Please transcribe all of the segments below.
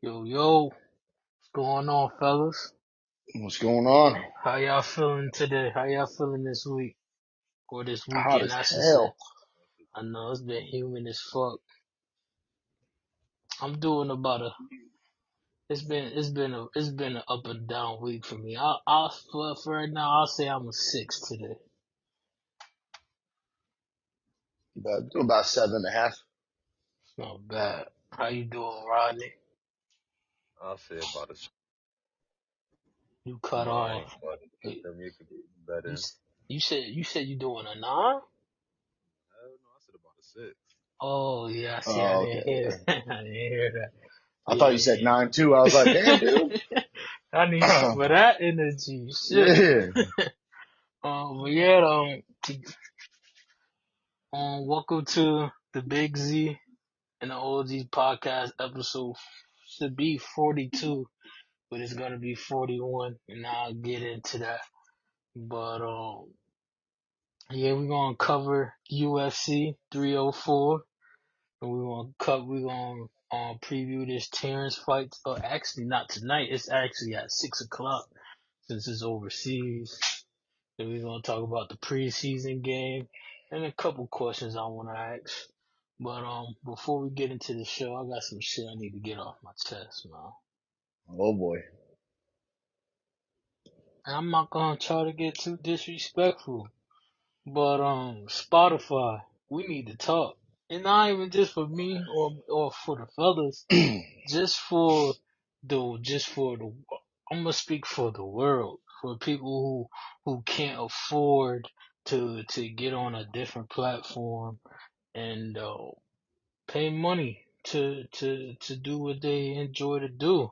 Yo, what's going on, fellas? What's going on? How y'all feeling today? How y'all feeling this week? Or this Hot weekend, as I should say. hell. I know it's been humid as fuck. I'm doing about a, it's been an up and down week for me. For right now, I'll say I'm a 6 today. About 7.5. It's not bad. How you doing, Rodney? I'll say about a You cut off. 9, but Wait, for me it could be even You, better. s- you said you doing a 9? Hell no, I said about a 6. Oh, yeah, I see. I Oh, didn't hear okay. that. I didn't hear that. I thought you said Yeah. 9 too. I was like, damn, dude. I need some of that energy. Shit. Yeah. But yeah, welcome to the Big Z and the OGs podcast episode. Should be 42, but it's gonna be 41, and I'll get into that. But yeah, we're gonna cover UFC 304, and we're gonna preview this Terrence fight. Oh, actually, not tonight. It's actually at 6 o'clock since it's overseas. Then we're gonna talk about the preseason game and a couple questions I wanna ask. But before we get into the show, I got some shit I need to get off my chest, man. Oh boy. And I'm not gonna try to get too disrespectful, but Spotify, we need to talk. And not even just for me or for the fellas, just for just for the I'm gonna speak for the world, for people who can't afford to get on a different platform and pay money to do what they enjoy to do.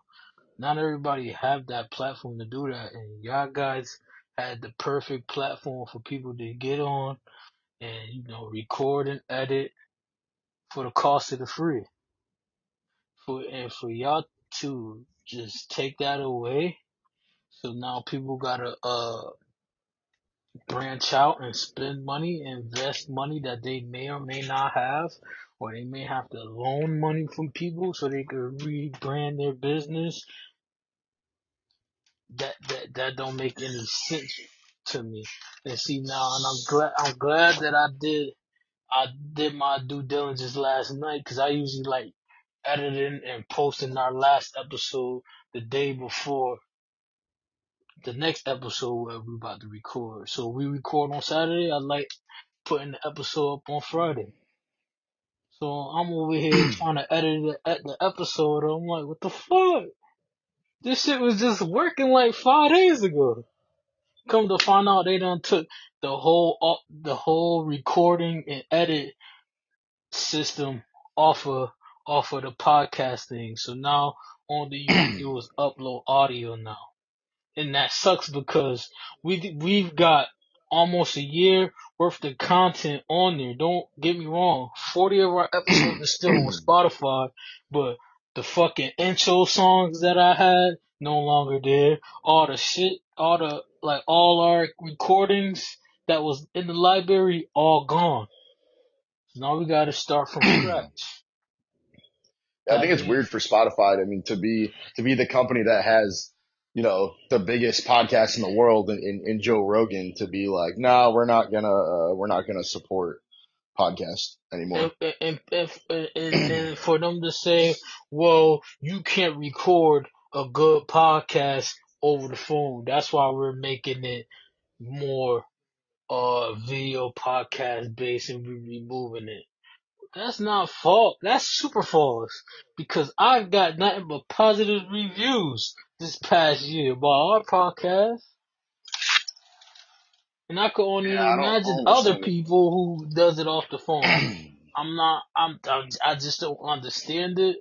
Not everybody have that platform to do that, and y'all guys had the perfect platform for people to get on and record and edit for the cost of the free. For y'all to just take that away, so now people gotta branch out and spend money, invest money that they may or may not have, or they may have to loan money from people so they could rebrand their business. That don't make any sense to me. And see now, and I'm glad that I did my due diligence last night, because I usually like editing and posting our last episode the day before the next episode where we about to record. So we record on Saturday. I like putting the episode up on Friday. So I'm over here trying to edit the episode. I'm like, what the fuck? This shit was just working like 5 days ago. Come to find out, they done took the whole recording and edit system off of off of the podcast thing. So now all you have to do is upload audio now. And that sucks because we've got almost a year worth of content on there. Don't get me wrong, 40 of our episodes are still on Spotify, but the fucking intro songs that I had no longer there. All the shit, all our recordings that was in the library, all gone. So now we got to start from scratch. I That think it's being weird for Spotify. I mean, to be the company that has, the biggest podcast in the world in Joe Rogan to be like, no, we're not gonna support podcasts and anymore. and for them to say, well, you can't record a good podcast over the phone. That's why we're making it more video podcast based and we're removing it. That's not fault. That's super false. Because I've got nothing but positive reviews this past year about our podcast. And I could only Yeah, I don't imagine other understand people who does it off the phone. it. I just don't understand it.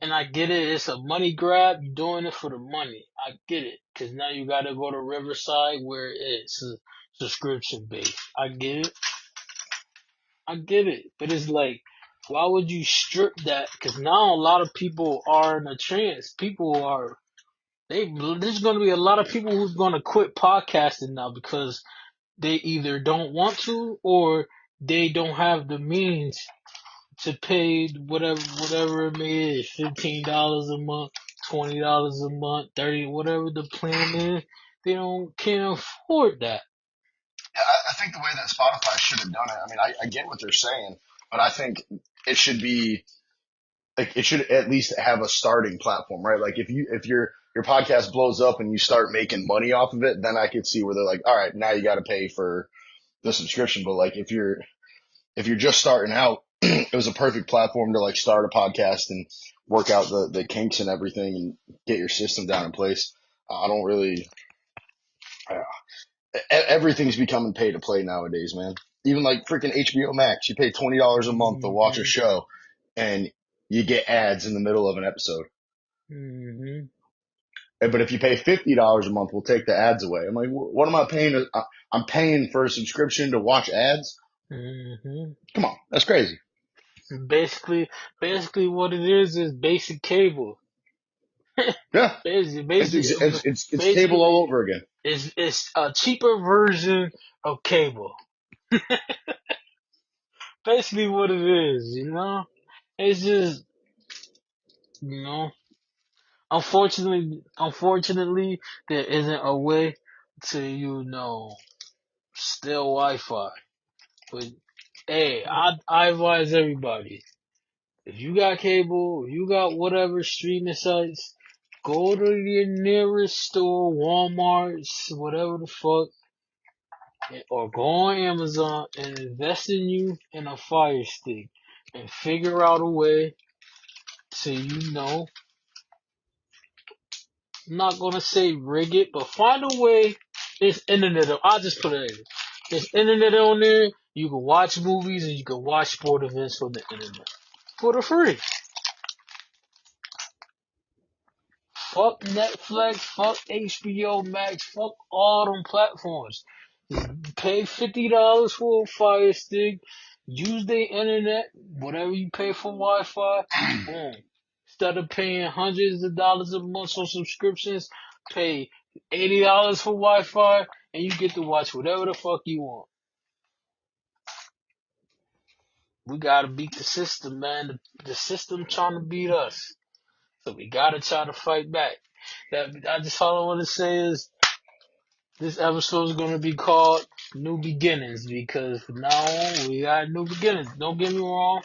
And I get it. It's a money grab. You're doing it for the money. I get it. Cause now you gotta go to Riverside where it's a subscription based. I get it. I get it. But it's like, why would you strip that? Cause now a lot of people are in a trance. There's gonna be a lot of people who's gonna quit podcasting now because they either don't want to or they don't have the means to pay whatever it may is, $15 a month, $20 a month, 30, whatever the plan is. They can't afford that. Yeah, I think the way that Spotify should have done it. I mean, I get what they're saying, but I think it should be like it should at least have a starting platform, right? Like if your podcast blows up and you start making money off of it, then I could see where they're like, all right, now you got to pay for the subscription. But like if you're just starting out, it was a perfect platform to like start a podcast and work out the kinks and everything and get your system down in place. I don't really. Everything's becoming pay to play nowadays, man. Even like freaking HBO Max, you pay $20 a month to watch a Mm-hmm. show, and you get ads in the middle of an episode. Mm-hmm. But if you pay $50 a month, we'll take the ads away. I'm like, what am I paying? I'm paying for a subscription to watch ads. Mm-hmm. Come on, that's crazy. Basically, what it is basic cable. Yeah, Basically, it's cable basically, all over again. it's a cheaper version of cable. Basically, what it is, it's just, you know, unfortunately, there isn't a way to, steal Wi-Fi. But hey, I advise everybody: if you got cable, if you got whatever streaming sites, go to your nearest store, Walmart, whatever the fuck, or go on Amazon and invest in a Fire Stick and figure out a way to, I'm not gonna say rig it, but find a way. There's internet. I'll just put it in. There's internet on there. You can watch movies and you can watch sport events from the internet for the free. Fuck Netflix, fuck HBO Max, fuck all them platforms. Just pay $50 for a Fire Stick, use the internet, whatever you pay for Wi-Fi, boom. Instead of paying hundreds of dollars a month on subscriptions, pay $80 for Wi-Fi, and you get to watch whatever the fuck you want. We gotta beat the system, man. The system trying to beat us. So we gotta try to fight back. All I want to say is this episode is gonna be called New Beginnings because from now on we got new beginnings. Don't get me wrong.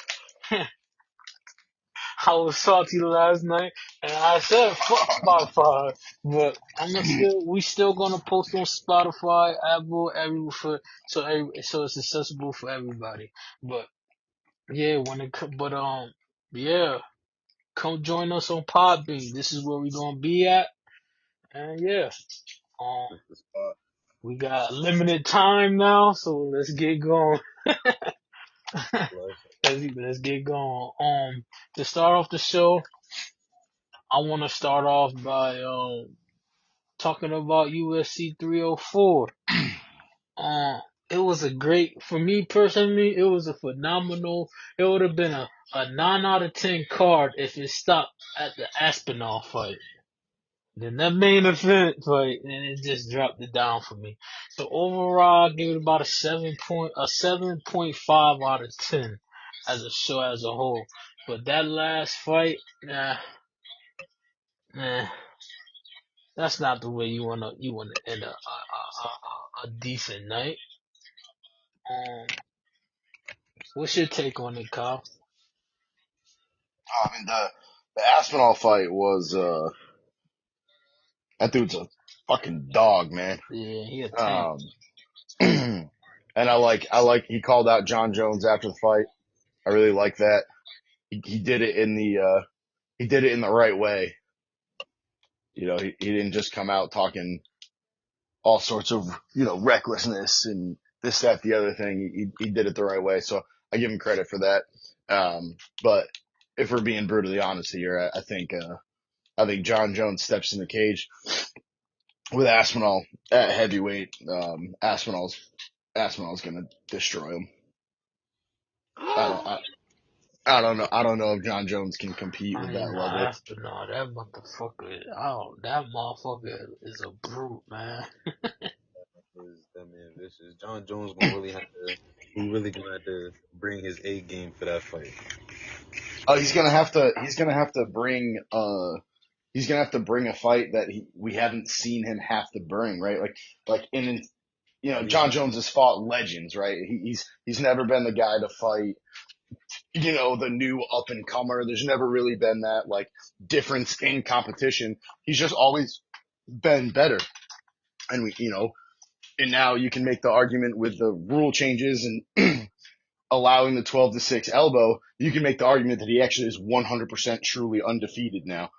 I was salty last night and I said fuck Spotify, but we still gonna post on Spotify, Apple, so it's accessible for everybody. But yeah, yeah, come join us on Podbean. This is where we gonna be at, and yeah, um, It's the spot. we got limited time now, so let's get going. Plus, Let's get going. To start off the show, I want to start off by talking about USC 304. It was for me personally, it was a phenomenal. It would have been a 9 out of 10 card if it stopped at the Aspinall fight. Then that main event fight, and it just dropped it down for me. So overall, I give it about a 7.5 out of 10 as a show as a whole. But that last fight, nah, that's not the way you wanna end a decent night. Um, what's your take on it, Kyle? I mean the Aspinall fight was that dude's a fucking dog, man. Yeah, he a tank. Um, and I like he called out John Jones after the fight. I really like that. He did it in the right way. He didn't just come out talking all sorts of, recklessness and this, that, the other thing. He did it the right way. So I give him credit for that. But if we're being brutally honest here, I think John Jones steps in the cage with Aspinall at heavyweight. Aspinall's going to destroy him. I don't, I, I don't know. I don't know if John Jones can compete with I ain't that no level. astronaut. That motherfucker is a brute, man. that man vicious. John Jones gonna really have to. He really gonna have to bring his A game for that fight. Oh, he's gonna have to. He's gonna have to bring. He's gonna have to bring a fight that we haven't seen him have to bring, right? Like in Yeah, John Jones has fought legends, right? He's never been the guy to fight, the new up and comer. There's never really been that like difference in competition. He's just always been better, and and now you can make the argument with the rule changes and allowing the 12-6 elbow. You can make the argument that he actually is 100% truly undefeated now.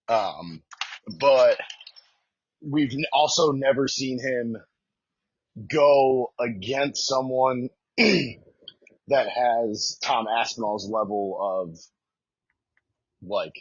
But we've also never seen him go against someone that has Tom Aspinall's level of like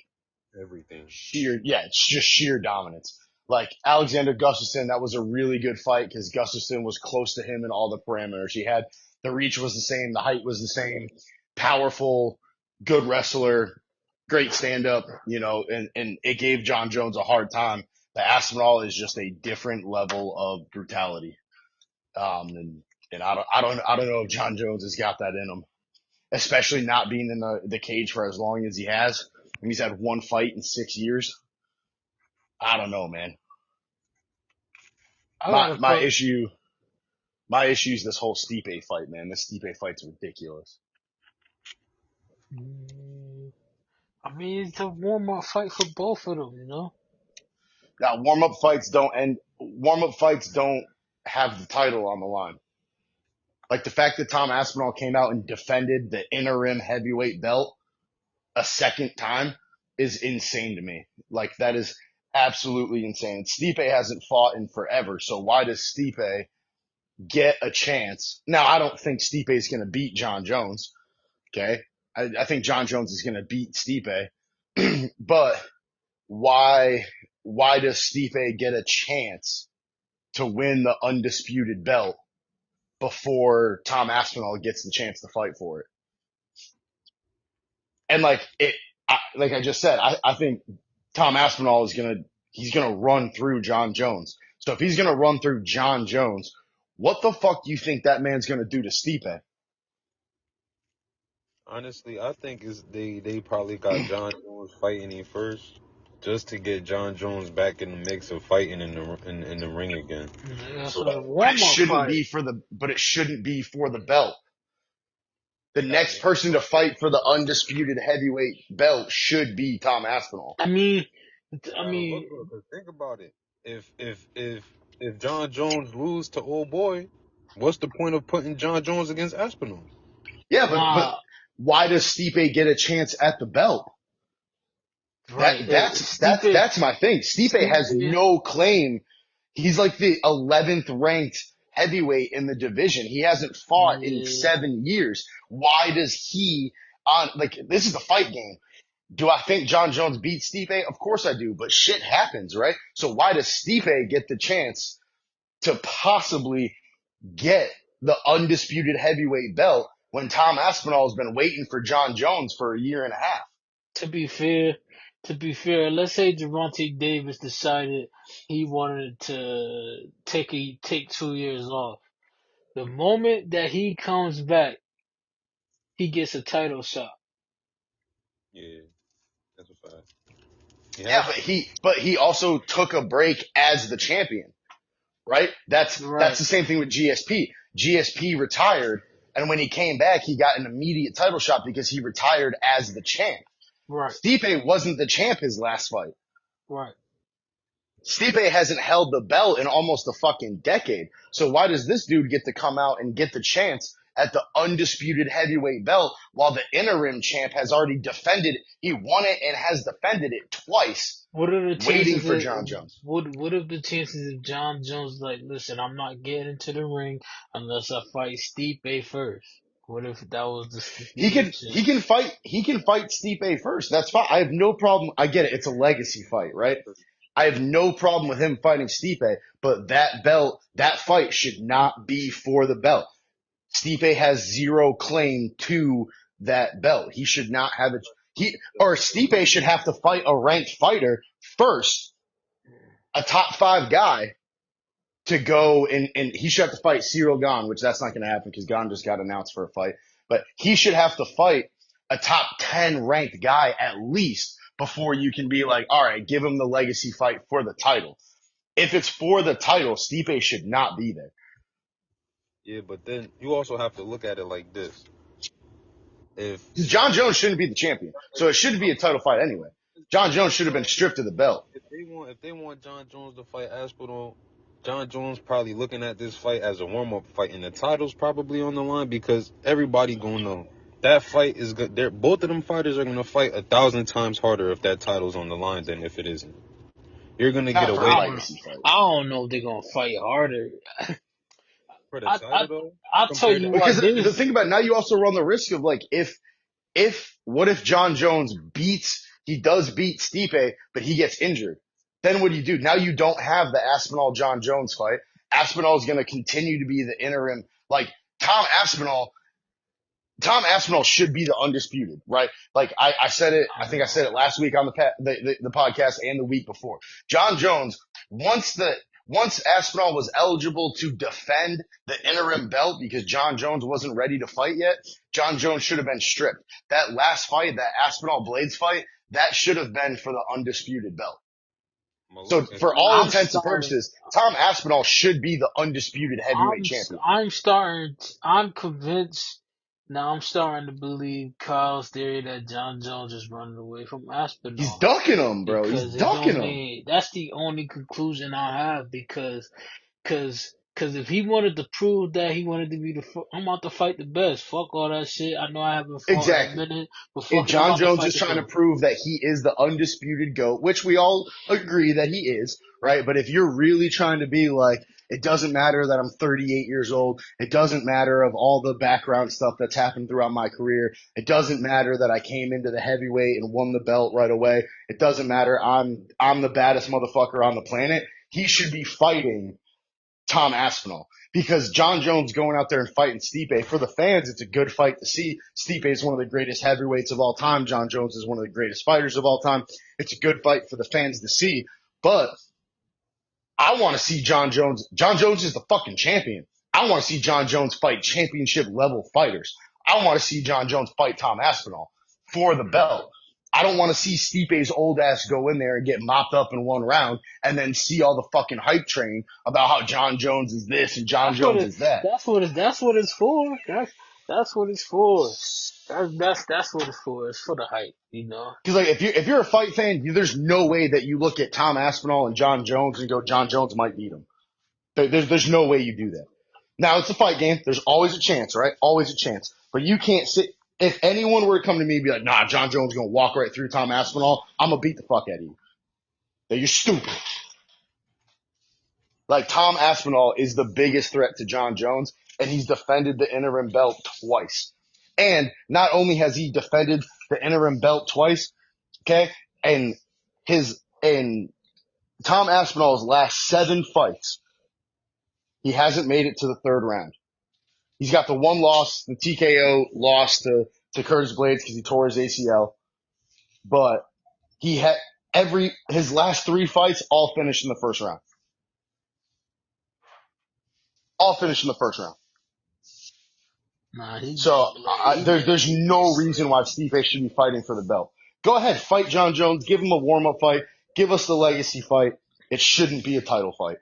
everything. it's just sheer dominance. Like Alexander Gustafsson, that was a really good fight because Gustafsson was close to him in all the parameters. He had the reach was the same, the height was the same, powerful, good wrestler, great stand up, and it gave John Jones a hard time. The Aspinall is just a different level of brutality. And I don't know if John Jones has got that in him, especially not being in the cage for as long as he has. And he's had one fight in 6 years. I don't know, man. I got My a my question. issue my issue is this whole Stipe fight, man. This Stipe fight's ridiculous. I mean, it's a warm-up fight for both of them, you know? Now warm up fights don't have the title on the line. Like the fact that Tom Aspinall came out and defended the interim heavyweight belt a second time is insane to me. Like that is absolutely insane. Stipe hasn't fought in forever, so why does Stipe get a chance? Now I don't think Stipe is going to beat John Jones. Okay, I think John Jones is going to beat Stipe, but why does Stipe get a chance to win the undisputed belt before Tom Aspinall gets the chance to fight for it? And like I just said, I think Tom Aspinall he's gonna run through John Jones. So if he's gonna run through John Jones, what the fuck do you think that man's gonna do to Stipe? Honestly, I think they probably got John Jones fighting him first, just to get John Jones back in the mix of fighting in the ring again. That's So a But it warm-up shouldn't fight. be for the belt. The that next person to fight for the undisputed heavyweight belt should be Tom Aspinall. I mean, I gotta look mean, up. 'Cause think about it. If John Jones lose to old boy, what's the point of putting John Jones against Aspinall? Yeah, but nah, why does Stipe get a chance at the belt? right. That's my thing. Stipe has Stipe, no claim. He's like the 11th ranked heavyweight in the division. He hasn't fought in yeah, 7 years. Why does he this is the fight game. Do I think John Jones beats Stipe? Of course I do, but shit happens, right? So why does Stipe get the chance to possibly get the undisputed heavyweight belt when Tom Aspinall has been waiting for John Jones for a year and a half? to be fair, let's say Gervonta Davis decided he wanted to take 2 years off. The moment that he comes back, he gets a title shot. Yeah, that's a fact. He Yeah, has but to. he also took a break as the champion, right? That's Right, the same thing with GSP. GSP retired, and when he came back, he got an immediate title shot because he retired as the champ. right, Stipe wasn't the champ his last fight. right. Stipe hasn't held the belt in almost a fucking decade. So why does this dude get to come out and get the chance at the undisputed heavyweight belt while the interim champ has already defended it? He won it and has defended it twice, What are the waiting chances for that John Jones. what are the chances of John Jones like, listen, I'm not getting into the ring unless I fight Stipe first? What if that was the He can stipulation? he can fight Stipe first. That's fine. I have no problem. I get it. It's a legacy fight, right? I have no problem with him fighting Stipe, but that belt, that fight should not be for the belt. Stipe has zero claim to that belt. He should not have it. Stipe should have to fight a ranked fighter first, a top 5 guy to go and he should have to fight Cyril Gane, which that's not going to happen because Gane just got announced for a fight. but he should have to fight a top 10 ranked guy at least before you can be like, all right, give him the legacy fight for the title. If it's for the title, Stipe should not be there. Yeah, but then you also have to look at it like this. If Because John Jones shouldn't be the champion. So it should be a title fight anyway. John Jones should have been stripped of the belt. if they want John Jones to fight Aspinall, John Jones probably looking at this fight as a warm up fight, and the title's probably on the line because everybody gonna know that fight is good. Both of them fighters are gonna fight 1,000 times harder if that title's on the line than if it isn't. You're gonna get Not for a away legacy fight. I don't know if they're gonna fight harder. for the I title though. I'll tell Compared you to what. Because the thing about it, now you also run the risk of like what if John Jones he does beat Stipe, but he gets injured? Then what do you do? Now you don't have the Aspinall John Jones fight. Aspinall is going to continue to be the interim. Like Tom Aspinall should be the undisputed, right? Like I said it, I think I said it last week on the podcast and the week before. John Jones, once Aspinall was eligible to defend the interim belt because John Jones wasn't ready to fight yet, John Jones should have been stripped. That last fight, that Aspinall Blades fight, that should have been for the undisputed belt. So for all intents and purposes, Tom Aspinall should be the undisputed heavyweight champion. I'm convinced. Now I'm starting to believe Kyle's theory that John Jones is running away from Aspinall. He's ducking him, bro. He's ducking him. That's the only conclusion I have because if he wanted to prove that he wanted to be I'm about to fight the best. Fuck all that shit. I know I haven't fought Exactly. in a minute, but If John Jones is trying to prove that he is the undisputed GOAT, which we all agree that he is, right? But if you're really trying to be like, it doesn't matter that I'm 38 years old. It doesn't matter of all the background stuff that's happened throughout my career. It doesn't matter that I came into the heavyweight and won the belt right away. It doesn't matter. I'm the baddest motherfucker on the planet. He should be fighting Tom Aspinall because John Jones going out there and fighting Stipe, for the fans, it's a good fight to see. Stipe is one of the greatest heavyweights of all time. John Jones is one of the greatest fighters of all time. It's a good fight for the fans to see, but I want to see John Jones. John Jones is the fucking champion. I want to see John Jones fight championship level fighters. I want to see John Jones fight Tom Aspinall for the belt. I don't want to see Stipe's old ass go in there and get mopped up in one round and then see all the fucking hype train about how John Jones is this and John Jones is that. That's what it's for. That's what it's for. That's what it's for. It's for the hype, you know. Because like if you're a fight fan, there's no way that you look at Tom Aspinall and John Jones and go, John Jones might beat him. There's no way you do that. Now it's a fight game. There's always a chance, right? Always a chance. But you can't sit. If anyone were to come to me and be like, nah, John Jones is gonna walk right through Tom Aspinall, I'm gonna beat the fuck out of you. That you're stupid. Like Tom Aspinall is the biggest threat to John Jones, and he's defended the interim belt twice. And not only has he defended the interim belt twice, okay, and Tom Aspinall's last 7 fights, he hasn't made it to the 3rd round. He's got the one loss, the TKO loss to Curtis Blades because he tore his ACL. But he had his last 3 fights all finished in the 1st round. All finished in the 1st round. Nah, there's no reason why Stipe should be fighting for the belt. Go ahead, fight John Jones. Give him a warm-up fight. Give us the legacy fight. It shouldn't be a title fight.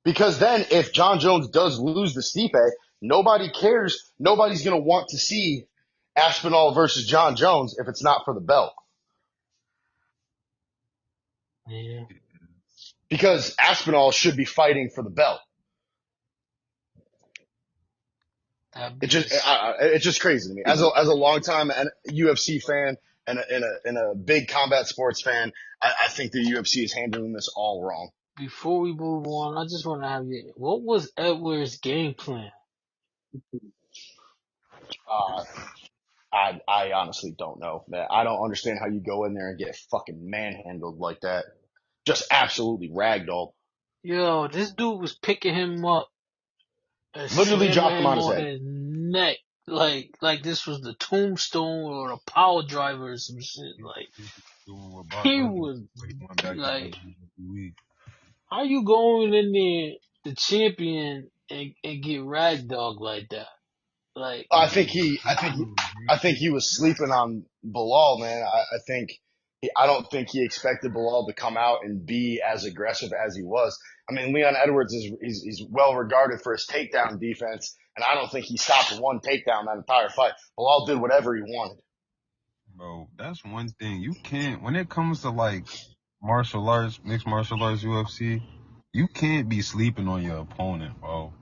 Because then if John Jones does lose to Stipe, nobody cares. Nobody's going to want to see Aspinall versus John Jones if it's not for the belt. Yeah. Because Aspinall should be fighting for the belt. It's just crazy to me. As a longtime UFC fan and a big combat sports fan, I think the UFC is handling this all wrong. Before we move on, I just want to have you. What was Edwards' game plan? I honestly don't know, man. I don't understand how you go in there and get fucking manhandled like that. Just absolutely ragdolled. Yo, this dude was picking him up. Literally dropped him on his head. His neck. Like this was the tombstone or a power driver or some shit. Like, he was like, how you going in there, the champion, and get ragdolled like that? Like, I Yeah, think he, I think, he was I great think too. he was sleeping on Bilal, man. I don't think he expected Bilal to come out and be as aggressive as he was. I mean, Leon Edwards he's well regarded for his takedown defense, and I don't think he stopped one takedown that entire fight. Bilal did whatever he wanted. Bro, that's one thing. You can't, when it comes to like martial arts, mixed martial arts, UFC, you can't be sleeping on your opponent, bro.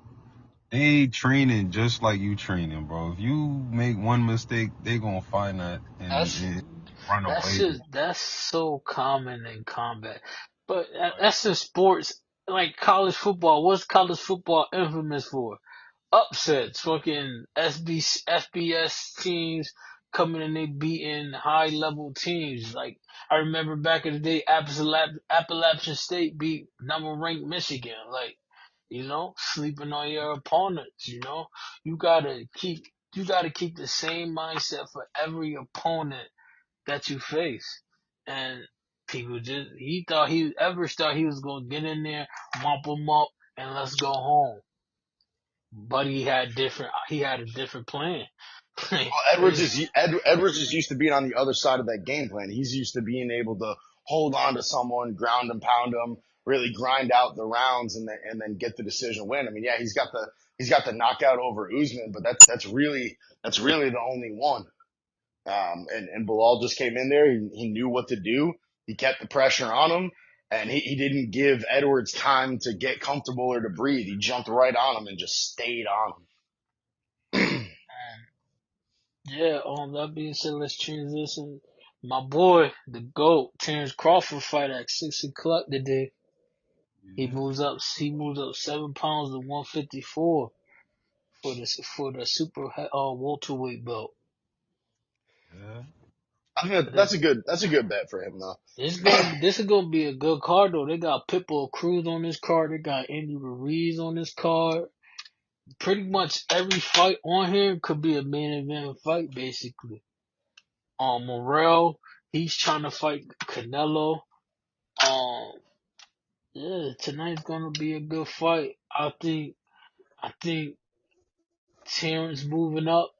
They training just like you training, bro. If you make one mistake, they gonna find that that's and run away. that's so common in combat. But Like, that's in sports, like college football. What's college football infamous for? Upsets. Fucking FBS teams coming and they beating high level teams. Like, I remember back in the day, Appalachian State beat number ranked Michigan. Like, sleeping on your opponents. You gotta keep you gotta keep the same mindset for every opponent that you face. And people Evers thought he was gonna get in there, mop them up, and let's go home. But he had a different plan. It's, Edwards is used to being on the other side of that game plan. He's used to being able to hold on to someone, ground and pound them, really grind out the rounds, and then get the decision win. I mean, yeah, he's got the knockout over Usman, but that's really the only one. And Bilal just came in there. He knew what to do. He kept the pressure on him, and he didn't give Edwards time to get comfortable or to breathe. He jumped right on him and just stayed on him. yeah, that being said, let's transition. My boy, the GOAT, Terrence Crawford fight at 6 o'clock today. yeah, He moves up 7 pounds to 154 for the super welterweight belt. yeah. I think This that's a good bet for him though. this is gonna be a good card though. They got Pitbull Cruz on this card. They got Andy Ruiz on this card. Pretty much every fight on here could be a main event fight, basically. Morrell, he's trying to fight Canelo. Um, yeah, tonight's gonna be a good fight. I think Terrence moving up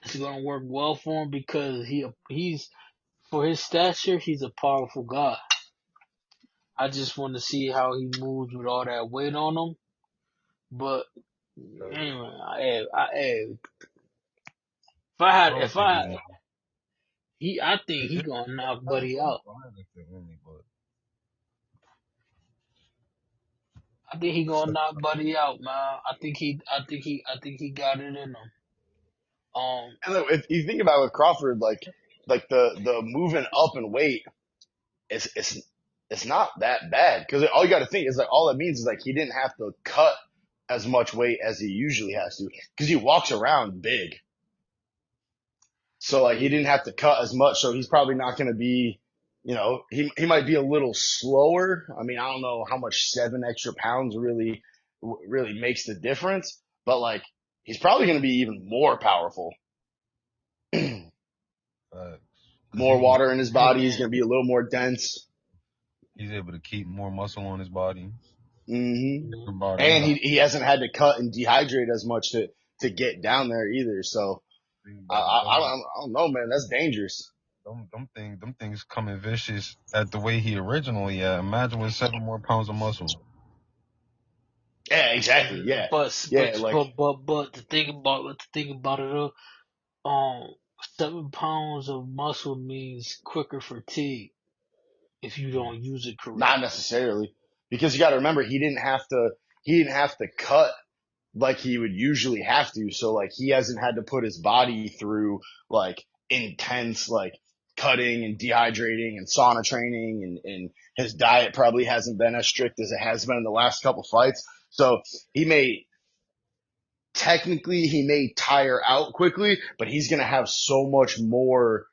is gonna work well for him because he's for his stature, he's a powerful guy. I just want to see how he moves with all that weight on him. But anyway, if Crawford I is I think he it's gonna knock not Buddy so out. violent only, but I think he gonna knock Buddy out, man. I think he got it in him. Um, And if you think about it with Crawford, like the moving up in weight, it's it's it's not that bad because all you got to think is like all it means is like he didn't have to cut as much weight as he usually has to because he walks around big. So like he didn't have to cut as much, so he's probably not going to be, he might be a little slower. I mean, I don't know how much 7 extra pounds really makes the difference, but like he's probably going to be even more powerful. because More water in his body. He's going and to be a little more dense. he's able to keep more muscle on his body. Hmm Different body. He And got he hasn't had to cut and dehydrate as much to get down there either. So think I, about it. I, I don't I don't know, man. That's dangerous. Them things coming vicious at the way he originally at. Imagine with 7 more pounds of muscle. Yeah, exactly. Yeah, yeah. Like but the thing about it though, 7 pounds of muscle means quicker fatigue if you don't use it not correctly. necessarily because you got to remember he didn't have to cut like he would usually have to. So like he hasn't had to put his body through like intense like cutting and dehydrating and sauna training and his diet probably hasn't been as strict as it has been in the last couple fights. So he may technically he may tire out quickly, but he's gonna have so much more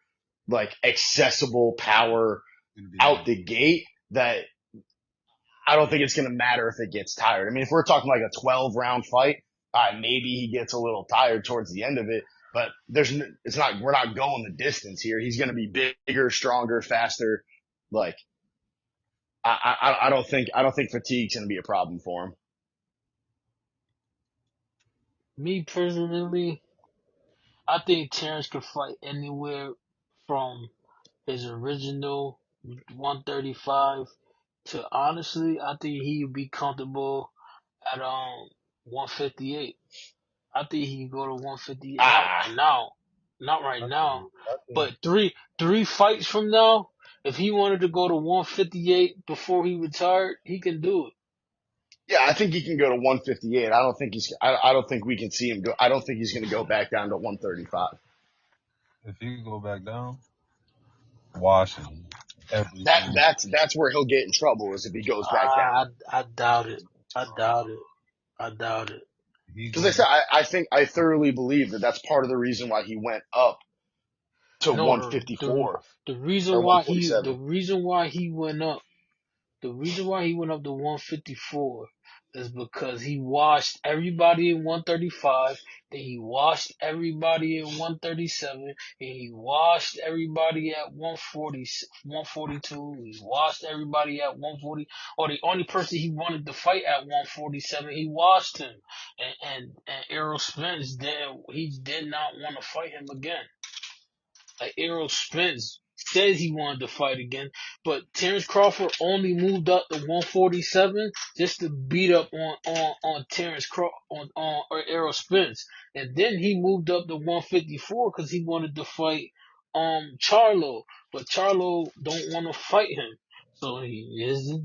like accessible power Gonna be able out to the gate that I don't think it's going to matter if it gets tired. I mean, if we're talking like a 12 round fight, maybe he gets a little tired towards the end of it, but we're not going the distance here. He's going to be bigger, stronger, faster. Like, I don't think fatigue's going to be a problem for him. Me personally, I think Terrence could fight anywhere from his original 135 to honestly, I think he would be comfortable at 158. I think he could go to 158. Not Ah, right now, not right I now, think, I think but three fights from now, if he wanted to go to 158 before he retired, he can do it. yeah, I think he can go to 158. I don't think I don't think we can see him go. I don't think he's going to go back down to 135. if he go back down, washing every That single. that's where he'll get in trouble is if he goes back down. I doubt it. I doubt it. I doubt it. He Because I go said, back. I think I thoroughly believe that that's part of the reason why he went up to No, 154 the reason or why he 147. the reason why he went up to 154 is because he washed everybody in 135, then he washed everybody in 137, and he washed everybody at 140, 142. He washed everybody at 140. Or the only person he wanted to fight at 147, he washed him. And Errol Spence did not want to fight him again. Like Errol Spence says he wanted to fight again, but Terrence Crawford only moved up to 147 just to beat up on Terrence on Errol Spence, and then he moved up to 154 because he wanted to fight Charlo, but Charlo don't want to fight him, so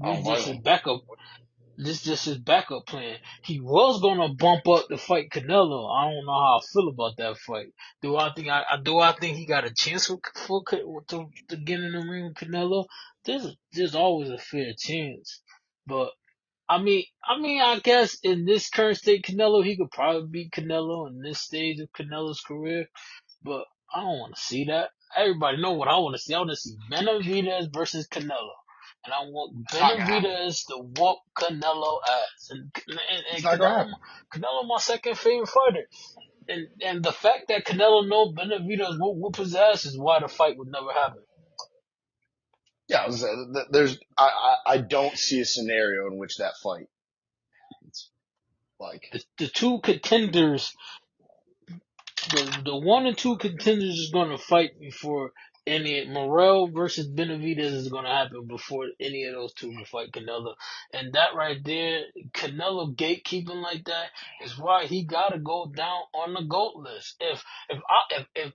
I this don't just blame his him. backup. This just his backup plan. He was gonna bump up to fight Canelo. I don't know how I feel about that fight. Do I think he got a chance to get in the ring with Canelo? There's always a fair chance, but I guess in this current state, Canelo, he could probably beat Canelo in this stage of Canelo's career. But I don't want to see that. Everybody know what I want to see. I want to see Benavidez versus Canelo. And I want It's not gonna happen. Benavidez to whoop Canelo ass. It's And not gonna happen. Canelo my second favorite fighter. And the fact that Canelo know Benavidez will whoop his ass is why the fight would never happen. Yeah, I don't see a scenario in which that fight happens. Like, The two contenders, the one and two contenders is going to fight before any Morrell versus Benavidez is going to happen before any of those two can fight Canelo, and that right there, Canelo gatekeeping like that is why he got to go down on the GOAT list. If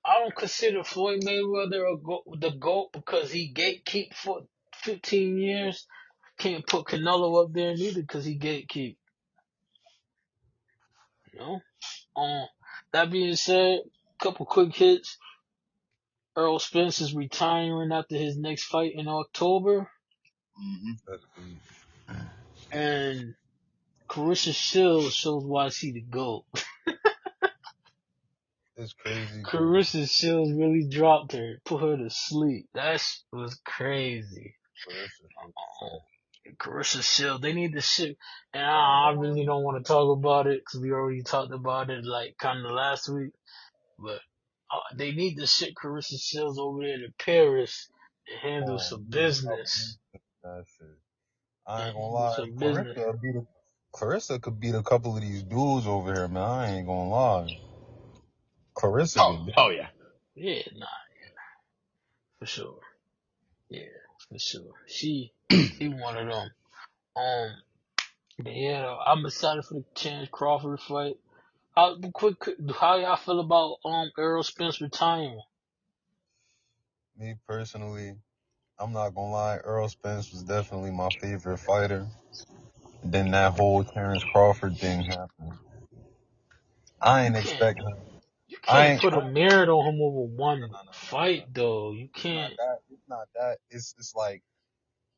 I don't consider Floyd Mayweather the GOAT because he gatekeep for 15 years, can't put Canelo up there neither because he gatekeep. You know. That being said, couple quick hits. Earl Spence is retiring after his next fight in October, mhm. That's crazy. and Carissa Shields shows why she the GOAT. It's crazy because Carissa Shields really dropped her, put her to sleep. That was crazy. Clarissa is sad. Carissa Shields, they need to ship, and I ain't I gonna lie. really don't want to talk about it because we already talked about it like kind of last week, but they need to ship Carissa Shields over there to Paris and handle Oh, some man, stop business. that shit. I And ain't gonna handle lie. some business. Clarissa could beat a couple of these dudes over here, man. I ain't gonna lie. Clarissa Oh, get oh yeah. Yeah, nah, for sure. Yeah, for sure. She one of them. Um, but yeah, though, I'm excited for the Chance Crawford fight. How y'all feel about Errol Spence retiring? me personally. I'm not gonna lie. Earl Spence was definitely my favorite fighter. Then that whole Terrence Crawford thing happened. I You ain't can't expect him. you I can't ain't. put a merit on him over one No. fight though. You It's not can't. that. It's not that. It's like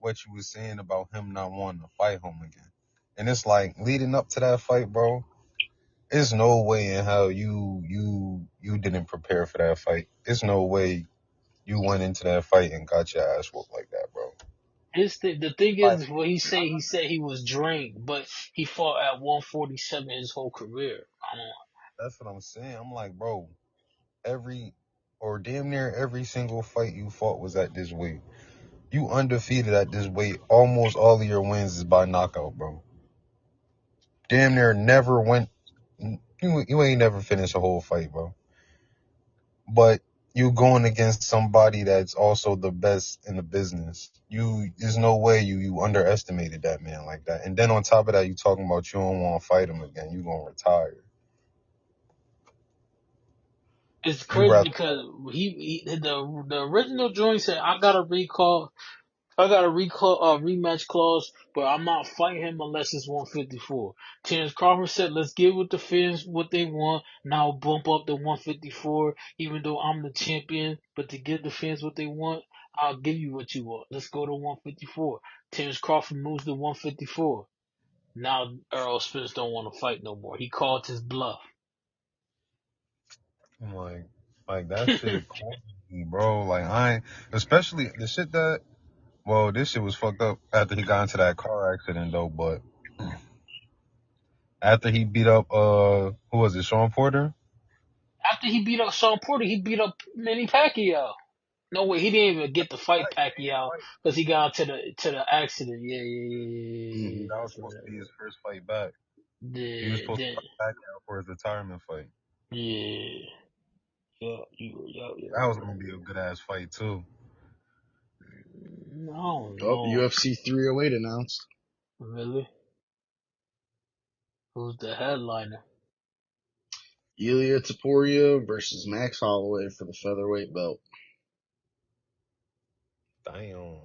what you was saying about him not wanting to fight him again. And it's like leading up to that fight, bro. There's no way in hell you didn't prepare for that fight. There's no way you went into that fight and got your ass whooped like that, bro. The thing Like is, what he said he was drained, but he fought at 147 his whole career. I don't. that's what I'm saying. I'm like, bro, every or damn near every single fight you fought was at this weight. You undefeated at this weight. Almost all of your wins is by knockout, bro. Damn near never went. You ain't never finished a whole fight, bro. But you going against somebody that's also the best in the business. There's no way you underestimated that man like that. And then on top of that, you talking about you don't want to fight him again. You gonna retire. It's You crazy rather because the original joint said I got a rematch clause, but I'm not fighting him unless it's 154. Terrence Crawford said, let's give with the fans what they want. Now bump up to 154, even though I'm the champion. But to give the fans what they want, I'll give you what you want. Let's go to 154. Terrence Crawford moves to 154. Now Earl Spence don't want to fight no more. He called his bluff. I'm like that shit corny, bro. Like I ain't, especially the shit that well, this shit was fucked up after he got into that car accident though, but after he beat up who was it, Sean Porter? After he beat up Sean Porter, he beat up Manny Pacquiao. No way, he didn't even get to fight Pacquiao because he got to the accident. Yeah, yeah, yeah, yeah, yeah. That was That's supposed to right. be his first fight back. He was Yeah, supposed to then fight Pacquiao for his retirement fight. yeah, yeah, That was gonna be a good ass fight too. No, Oh, no, UFC 308 announced. really. Who's the headliner? Ilya Taporia versus Max Holloway for the featherweight belt. Damn.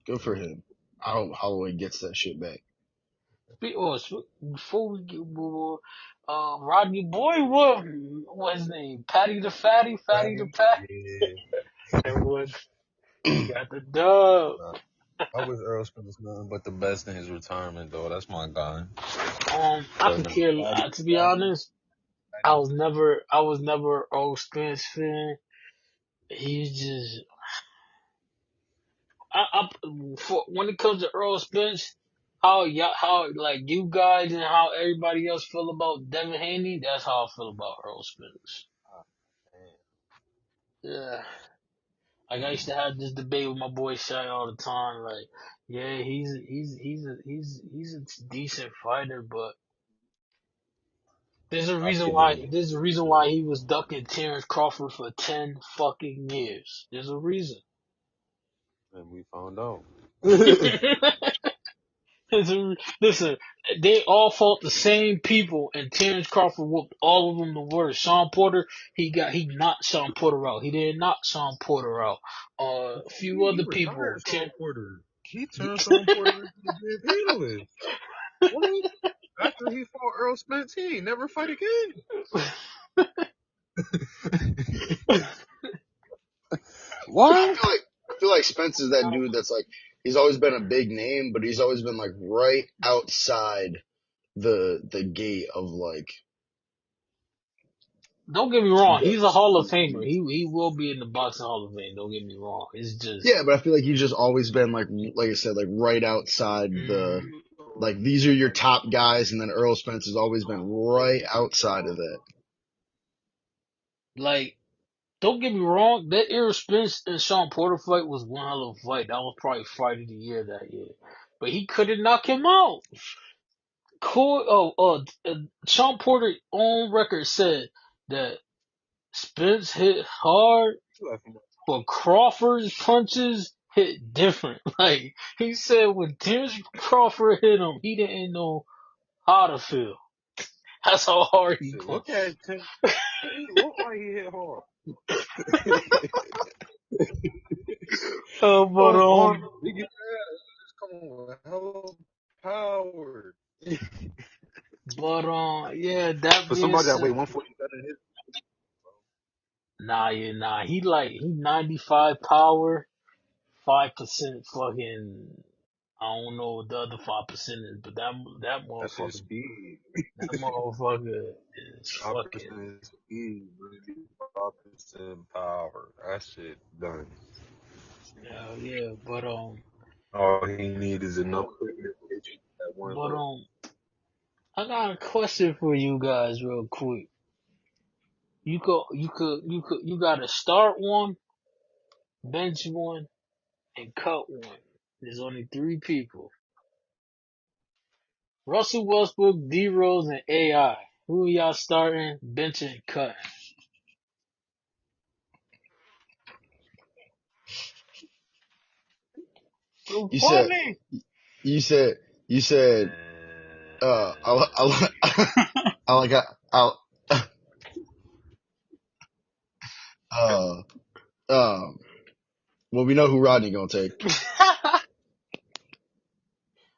Good for him. I hope Holloway gets that shit back. Before we get Rodney Boy, what was his name? Patty the Fatty, Fatty the Pat, Yeah. and what he got the dub. Nah, I wish Earl Spence nothing but the best in his retirement though. That's my guy. I But could nah, care. Patty, To be Patty, honest, Patty was I was never a Earl Spence fan. He's just, for when it comes to Earl Spence, how like you guys and how everybody else feel about Devin Haney, that's how I feel about Earl Spence. Yeah, like I used to have this debate with my boy Shy all the time. Like, yeah, he's a decent fighter, but Stop giving me there's a reason shit. why he was ducking Terrence Crawford for 10 fucking years. There's a reason. And we found out. Listen, they all fought the same people, and Terrence Crawford whooped all of them the worst. Sean Porter, he knocked Sean Porter out. He didn't knock Sean Porter out. A few He other retired people. Sean Porter. He turned Sean Porter into a big analyst. What? After he fought Earl Spence, he ain't never fight again. What? I feel like Spence is that dude that's like he's always been a big name, but he's always been like right outside the gate of like Don't get me wrong, the he's a Hall of Famer. He will be in the boxing Hall of Fame. Don't get me wrong. It's just yeah, but I feel like he's just always been like I said, like right outside the mm, like these are your top guys, and then Earl Spence has always been right outside of that. like. Don't get me wrong. That Errol Spence and Sean Porter fight was one hell of a fight. That was probably fight of the year that year. But he couldn't knock him out. Sean Porter on record said that Spence hit hard, but Crawford's punches hit different. Like he said, when Terrence Crawford hit him, he didn't know how to feel. That's how hard he Shit, look punched. at him. He looked like he hit hard. But Oh, on big ass, just come with hella power. yeah. That For being somebody that weigh said, 147, his nah. He 95 power, 5% fucking. I don't know what the other 5% is, but that's his speed. that motherfucker is fucking. 5% speed, really. 5% power. That shit done. Hell yeah, All he need is enough quickness to hit you at one but low. I got a question for you guys, real quick. You gotta start one, bench one, and cut one. There's only three people. Russell Westbrook, D Rose, and AI. Who y'all starting, benching, cutting? So You said, funny. you said, you said, I like, I, uh, um, well, we know who Rodney gonna take.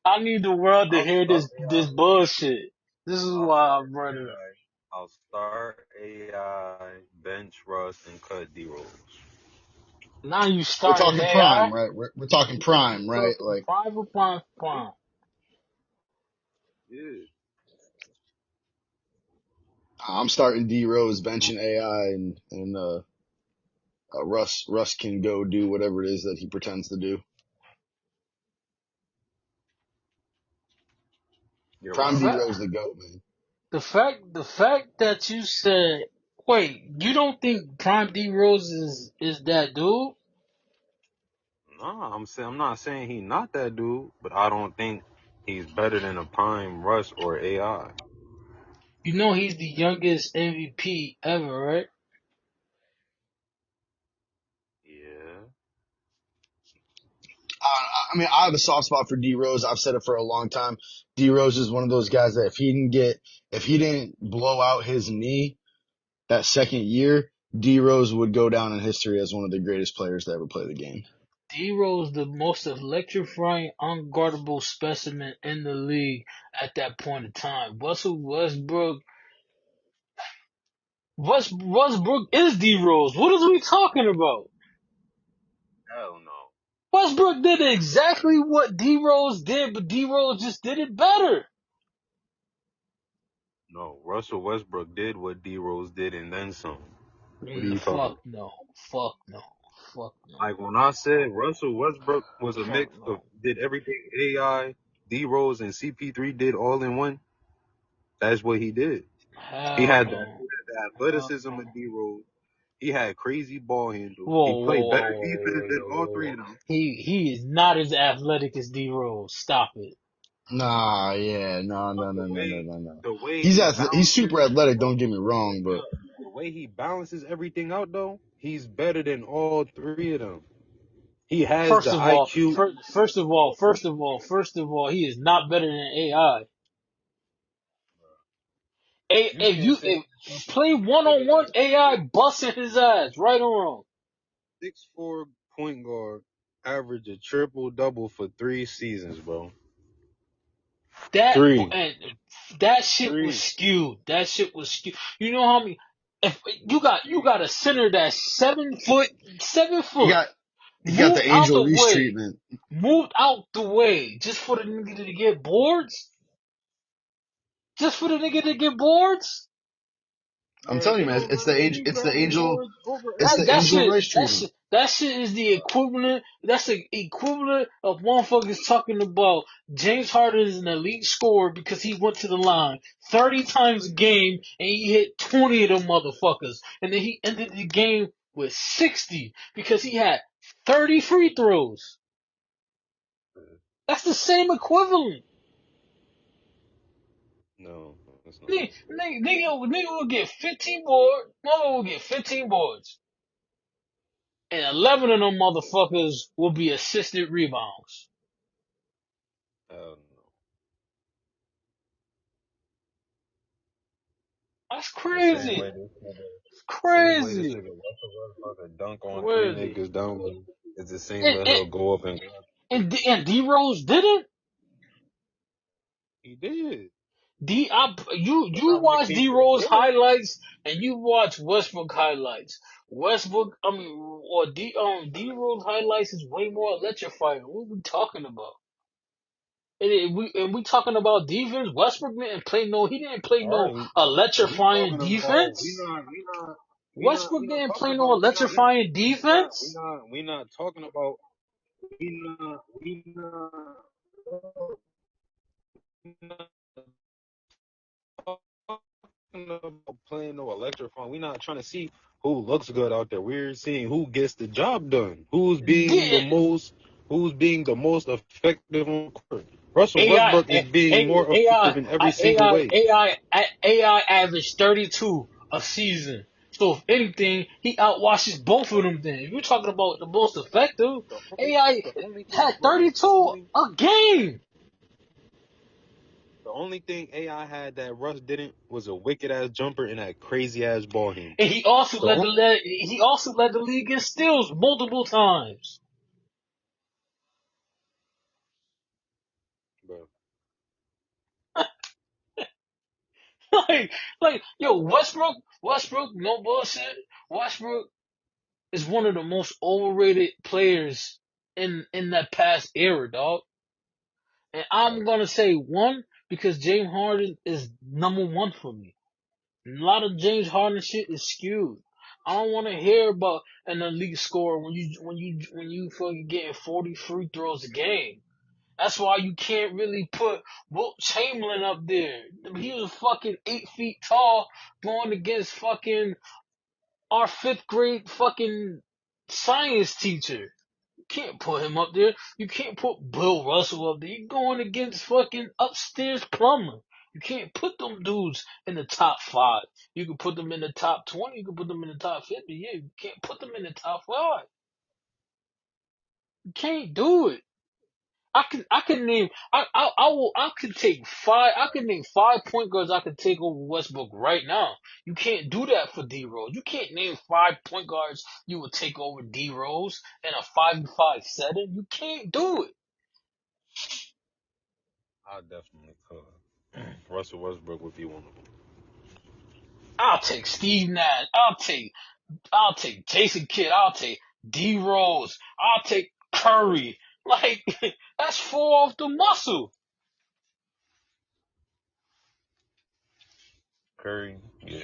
I need the world to I'll hear start this bullshit. This is I'll why start I'm running up. AI. I'll start AI, bench Russ, and cut D Rose. Now you We're starting talking AI? prime, right? We're talking prime, right? Talking Like, prime for prime for prime. Yeah. I'm starting D Rose, benching AI, and Russ can go do whatever it is that he pretends to do. You're The Prime D wild. fact, Rose the goat, man. the fact that you said, wait, you don't think Prime D Rose is that dude? Nah, I'm not saying he not that dude, but I don't think he's better than a prime Russ or AI. You know he's the youngest MVP ever, right? Yeah. I mean, I have a soft spot for D Rose. I've said it for a long time. D Rose is one of those guys that if he didn't blow out his knee that second year, D Rose would go down in history as one of the greatest players to ever play the game. D Rose, the most electrifying, unguardable specimen in the league at that point in time. Russell Westbrook is D Rose. What is we talking about? Hell no. Westbrook did exactly what D Rose did, but D Rose just did it better. No. Russell Westbrook did what D Rose did and then some. What are you talking Fuck about? no. Fuck no. Fuck no. Like when I said Russell Westbrook was a Fuck mix of no. did everything AI, D Rose, and CP3 did all in one, that's what he did. He Hell had the, no. Hell athleticism no. of D Rose. He had crazy ball handle. Whoa, He whoa, played whoa, better whoa, defense whoa, than whoa, all whoa, three whoa. of them. He is not as athletic as D Rose. Stop it. Nah, yeah, But the way He's he he's balances super athletic. Don't get me wrong, but the way he balances everything out though, he's better than all three of them. He has First the of all, IQ. first of all, he is not better than AI. You can't say If play one nigga on one, that's AI busting his ass, right or wrong. 6'4" point guard average a triple double for 3 seasons, bro. That Three. and that shit was Three. skewed. That shit was skewed. You know how many? If you got a center that's 7 foot, he 7 foot, got he got moved the out Angel the Reese way, treatment. just for the nigga to get boards, just for the nigga to get boards. I'm Bro, telling you, get man, over it. He grabbing boards over it's the Angel Reese treatment. That shit is the equivalent. That's the equivalent of motherfuckers talking about James Harden is an elite scorer because he went to the line 30 times a game and he hit 20 of them motherfuckers, and then he ended the game with 60 because he had 30 free throws. That's the same equivalent. No, that's not. Nigga will get 15 boards. Mother will get 15 boards. And 11 of them motherfuckers will be assisted rebounds. No. That's The same way crazy. this nigga, It's same way this crazy. nigga Russell Westbrook dunk on three Crazy. niggas down low. It's the same And, way and, he'll go up and and D Rose didn't. he did. But You not when it watch came D to the Rose board. highlights and you watch Westbrook highlights. D Rose highlights is way more electrifying. What are we talking about? And we talking about defense. Westbrook didn't play no. He didn't play All no right. We electrifying talking about defense. we Westbrook not didn't talking play no about electrifying defense. we not talking about we not talking about playing no electrifying. We not trying to see who looks good out there. We're seeing who gets the job done. Who's being the Yeah, most effective on court. Russell AI, Westbrook is being more AI, effective in every single AI, way. AI averaged 32 a season. So if anything, he outwashes both of them. Then if you're talking about the most effective, AI The only thing, had bro, 32 a game, the only thing AI had that Russ didn't was a wicked ass jumper and that crazy ass ball handle. and he also The only, led the league in steals multiple times. bro, like, yo, Westbrook, no bullshit. Westbrook is one of the most overrated players in that past era, dog. And I'm facts. gonna say one because James Harden is number one for me. A lot of James Harden shit is skewed. I don't want to hear about an elite scorer when you fucking getting 40 free throws a game. That's why you can't really put Wilt Chamberlain up there. He was fucking 8 feet tall going against fucking our fifth grade fucking science teacher. You can't put him up there. You can't put Bill Russell up there. You're going against fucking upstairs plumber. You can't put them dudes in the top five. You can put them in the top 20. You can put them in the top 50. Yeah, you can't put them in the top five. You can't do it. I can name I could take five I could name 5 point guards I could take over Westbrook right now. You can't do that for D Rose. You can't name 5 point guards you would take over D Rose in a 5v5 setting. You can't do it. I definitely could. Russell Westbrook would be one of them. I'll take Steve Nash. I'll take Jason Kidd. I'll take D Rose. I'll take Curry. Like that's four off the muscle. Curry, yeah.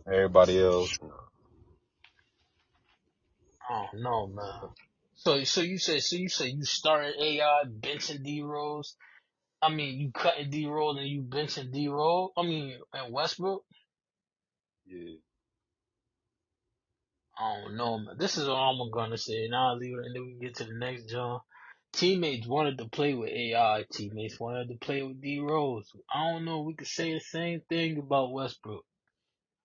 Everybody else, no. Oh no, man. So you say you starting AI benching D Rose. I mean, you cutting D Rose and you benching D Rose. I mean, and Westbrook. Yeah. I don't know, man. This is all I'm gonna say. Now I'll leave it, and then we can get to the next John. Teammates wanted to play with AI. Teammates wanted to play with D Rose. I don't know. We could say the same thing about Westbrook.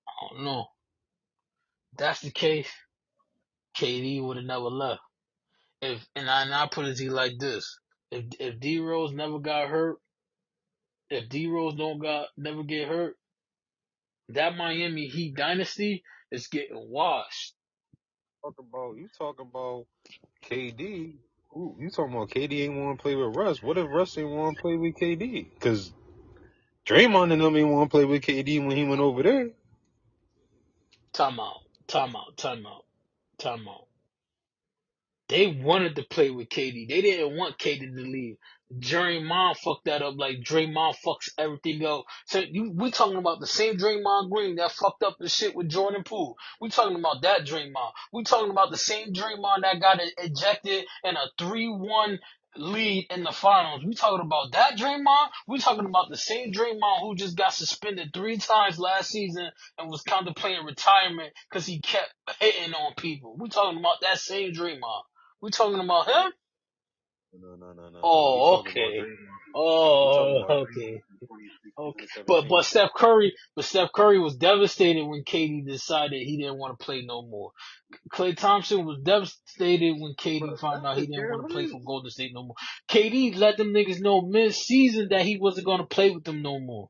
I don't know. If that's the case. KD would have never left. And I put it to you like this: if D Rose never got hurt, if D Rose don't got never get hurt, that Miami Heat dynasty is getting washed. You talk about KD. Ooh, you talking about KD ain't want to play with Russ? What if Russ ain't want to play with KD? Because Draymond and them ain't want to play with KD when he went over there. Time out, time out, time out, time out. They wanted to play with KD. They didn't want KD to leave. Draymond fucked that up like Draymond fucks everything up. So we talking about the same Draymond Green that fucked up the shit with Jordan Poole. We talking about that Draymond. We talking about the same Draymond that got ejected in a 3-1 lead in the finals. We talking about that Draymond. We talking about the same Draymond who just got suspended 3 times last season and was contemplating retirement because he kept hitting on people. We talking about that same Draymond. We talking about him? No. We Oh, talking about okay. Draymond. We talking Oh, about okay. Draymond in Okay. 2017. But Steph Curry was devastated when KD decided he didn't want to play no more. Klay Thompson was devastated when KD But found that's out the he didn't want to play for guarantee. Golden State no more. KD let them niggas know mid-season that he wasn't going to play with them no more.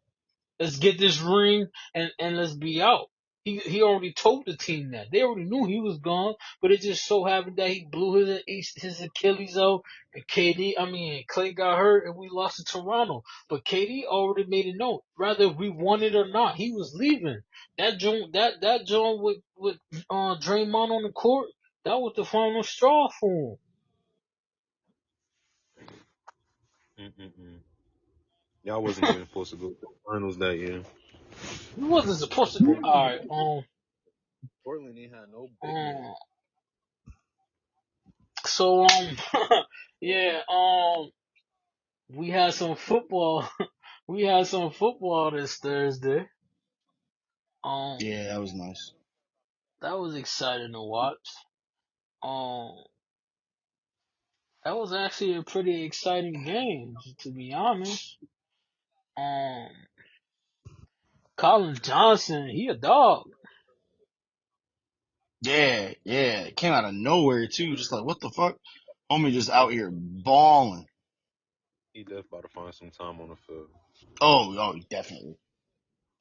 Let's get this ring and let's be out. He already told the team that. They already knew he was gone, but it just so happened that he blew his Achilles out and Clay got hurt and we lost to Toronto. But KD already made it known. Whether we wanted or not, he was leaving. That joint with Draymond on the court, that was the final straw for him. Mm-mm-mm. Y'all wasn't even supposed to go to the finals that year. He wasn't supposed to go. All right, Portland ain't had no big man. um, so yeah, we had some football. We had some football this Thursday. Um, Yeah, that was nice. that was exciting to watch. Um, That was actually a pretty exciting game, to be honest. Um, Colin Johnson, he a dog. Yeah, yeah. It came out of nowhere too. Just like, what the fuck? Homie just out here balling. He definitely about to find some time on the field. Oh, definitely.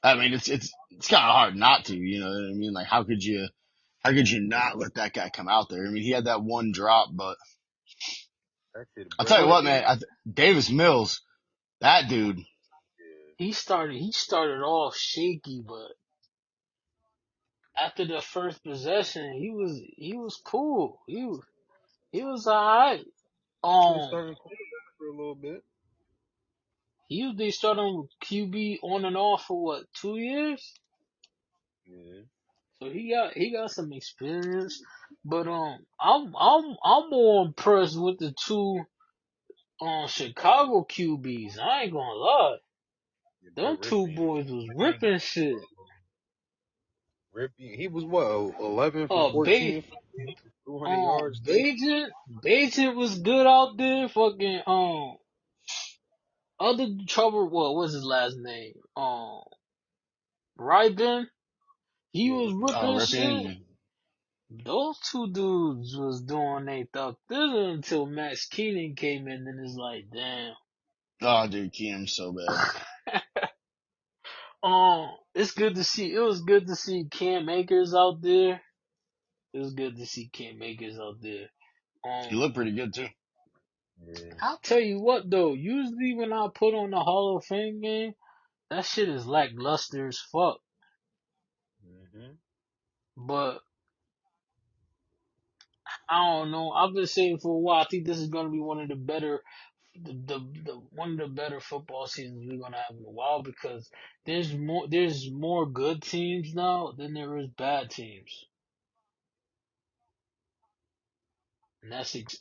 I mean, it's kind of hard not to, you know what I mean? Like, how could you not let that guy come out there? I mean, he had that one drop, but Actually, the I'll tell you Browns But what, game. man, Davis Mills, that dude, Yeah, he started off shaky, but after the first possession, he was cool. He was alright. he was Um, starting quarterback for a little bit. he was the starting QB on and off for what, 2 years? Yeah, So he got some experience. But I'm more impressed with the two Chicago QBs. I ain't gonna lie. yeah, Them Brett two Rippey. boys was I ain't ripping shit. Rippey. He was what 11 for Uh, ba- 14, 200 yards. Three. Bajan was good out there. Fucking other trouble. What was his last name? Ryben. He Yeah, was Rippey. ripping shit. Ripping. Those two dudes was doing they stuff. This is until Max Keenan came in, and it's like, damn. Oh, dude, Keenum's so bad. It's good to see. It was good to see Cam Akers out there. It was good to see Cam Akers out there. He Um, looked pretty good too. Yeah. I'll tell you what though. Usually when I put on the Hall of Fame game, that shit is lackluster as fuck. Mhm. But I don't know. I've been saying for a while. I think this is gonna be one of the better, the one of the better football seasons we're gonna have in a while because there's more good teams now than there is bad teams,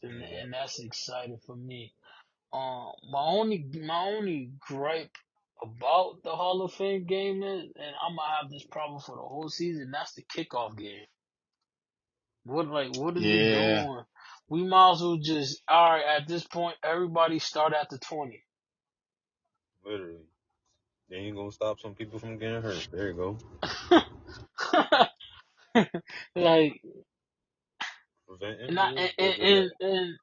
and Yeah. and that's exciting for me. My only gripe about the Hall of Fame game is, and I'm gonna have this problem for the whole season. That's the kickoff game. What is we Yeah, doing? We might as well just all right at this point. Everybody start at the 20. Literally. They ain't gonna stop some people from getting hurt. There you go. like, Prevent and I injuries. Get rid of. and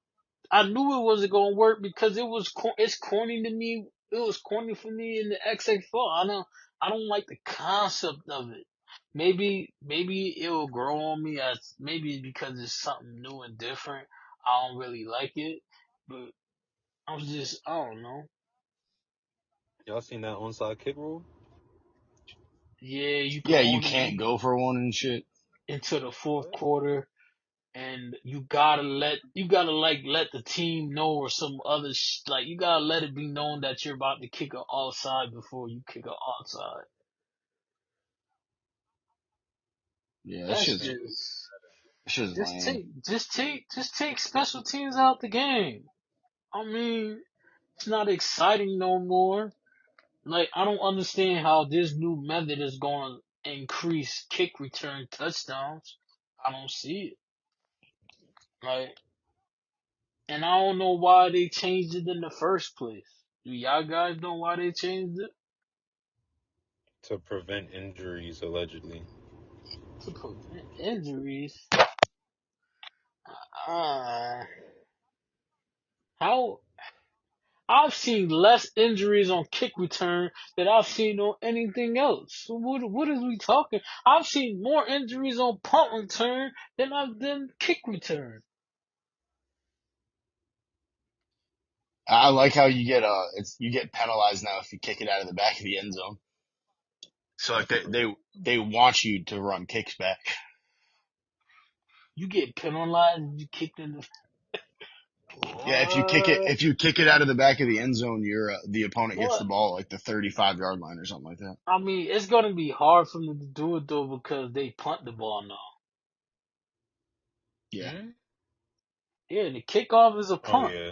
I knew it wasn't gonna work because it's corny to me. It was corny for me in the XX4. I don't like the concept of it. Maybe it will grow on me as maybe because it's something new and different. I don't really like it, but I don't know. Y'all seen that onside kick rule? Yeah, you can yeah. You only can't go for one and shit. into the fourth What? quarter, and you gotta let the team know or some other like you gotta let it be known that you're about to kick a offside before you kick a onside. Yeah, that That's shit's just that shit's just lame. take special teams out the game. I mean, it's not exciting no more. Like I don't understand how this new method is going to increase kick return touchdowns. I don't see it. Like, and I don't know why they changed it in the first place. Do y'all guys know why they changed it? To prevent injuries, allegedly. To prevent injuries. Uh, how I've seen less injuries on kick return than I've seen on anything else. So what is we talking? I've seen more injuries on punt return than I've done kick return. I like how you get penalized now if you kick it out of the back of the end zone. So like That's crazy. they want you to run kicks back. You get penalized if you kicked in the Yeah, what? if you kick it out of the back of the end zone, the opponent gets the What? ball at like the 35-yard line or something like that. I mean, it's gonna be hard for them to do it though because they punt the ball now. Yeah, Hmm? Yeah, the kickoff is a Oh punt, yeah,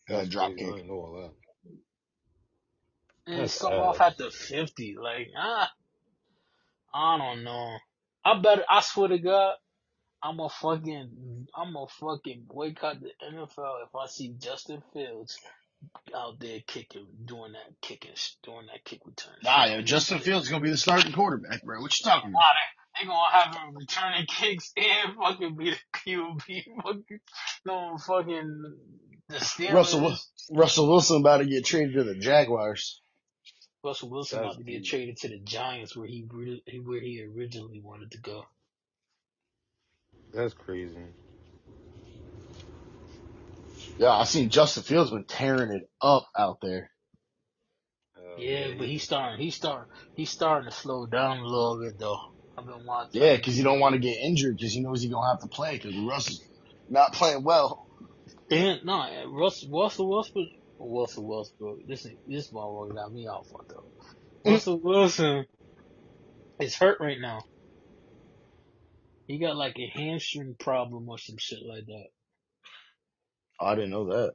that's drop crazy. I kick. didn't know all that. and That's it's come off at ass. the 50. Like, I don't know. I swear to God, I'ma fucking boycott the NFL if I see Justin Fields out there doing that kick return Nah, shit. yo, Justin Fields is gonna be the starting quarterback, bro. What you talking about? Nah, they gonna have him returning kicks and fucking be the QB. Fucking no fucking the Russell Steelers. Russell Wilson about to get traded to the Jaguars. Russell Wilson That's about to get deep. traded to the Giants where he originally wanted to go. That's crazy. Yeah, I seen Justin Fields been tearing it up out there. Yeah, Yeah, but he's starting to slow down a little bit though. I've Yeah, been because you keeping don't up want to with get injured because he knows he's gonna have to play because Russell's not playing well. and no, Russell Westbrook. This motherfucker got me all fucked up. Russell Wilson is hurt right now. He got like a hamstring problem or some shit like that. I didn't know that.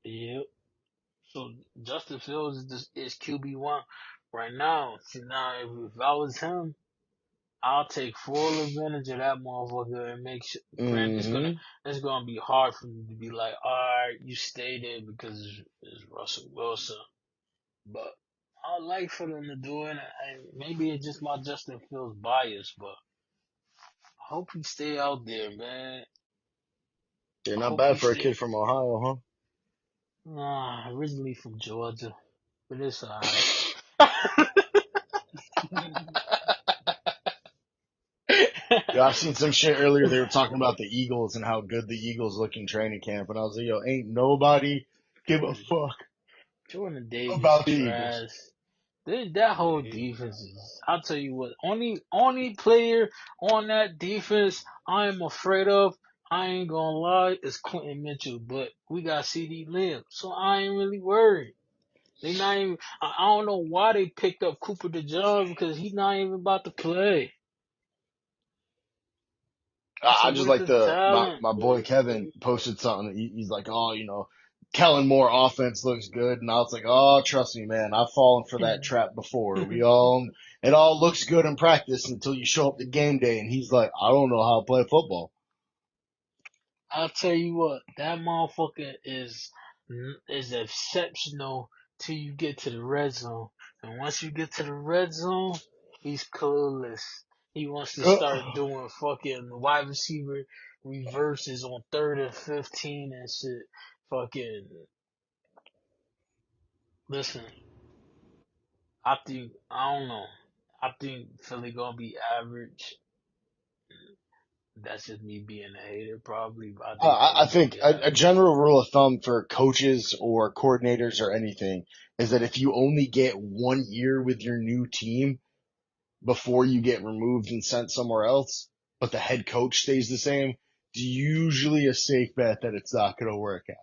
Yep. So Justin Fields is QB1 right now. See now, if I was him, I'll take full advantage of that motherfucker and make sure. Granted, Mm-hmm. it's gonna be hard for me to be like, all right, you stay there because it's Russell Wilson. But I like for them to do it. And maybe it's just my Justin Fields bias, but I hope he stay out there, man. Yeah, I not hope he bad for a stay. kid from Ohio, Originally from Georgia, but it's alright. Yeah, I seen some shit earlier. They were talking about the Eagles and how good the Eagles look in training camp, and I was like, "Yo, ain't nobody give a Jordan, fuck Jordan Davis about the Eagles." trash. That whole yeah. defense is. I'll tell you what. Only player on that defense I am afraid of. I ain't gonna lie, is Quentin Mitchell, but we got CD Lamb, so I ain't really worried. They not even. I don't know why they picked up Cooper DeJean because he's not even about to play. That's a I just waste like of talent. my boy Kevin posted something. He's like, "Oh, Kellen Moore offense looks good," and I was like, "Oh, trust me, man, I've fallen for that trap before. It all looks good in practice until you show up to game day." And he's like, "I don't know how to play football." I'll tell you what, that motherfucker is exceptional till you get to the red zone. And once you get to the red zone, he's clueless. He wants to start doing fucking wide receiver reverses on 3rd and 15 and shit. Fucking listen, I don't know. I think Philly gonna be average. That's just me being a hater, probably. But I think I Philly gonna think be a average. general rule of thumb for coaches or coordinators or anything is that if you only get 1 year with your new team before you get removed and sent somewhere else, but the head coach stays the same, it's usually a safe bet that it's not going to work out.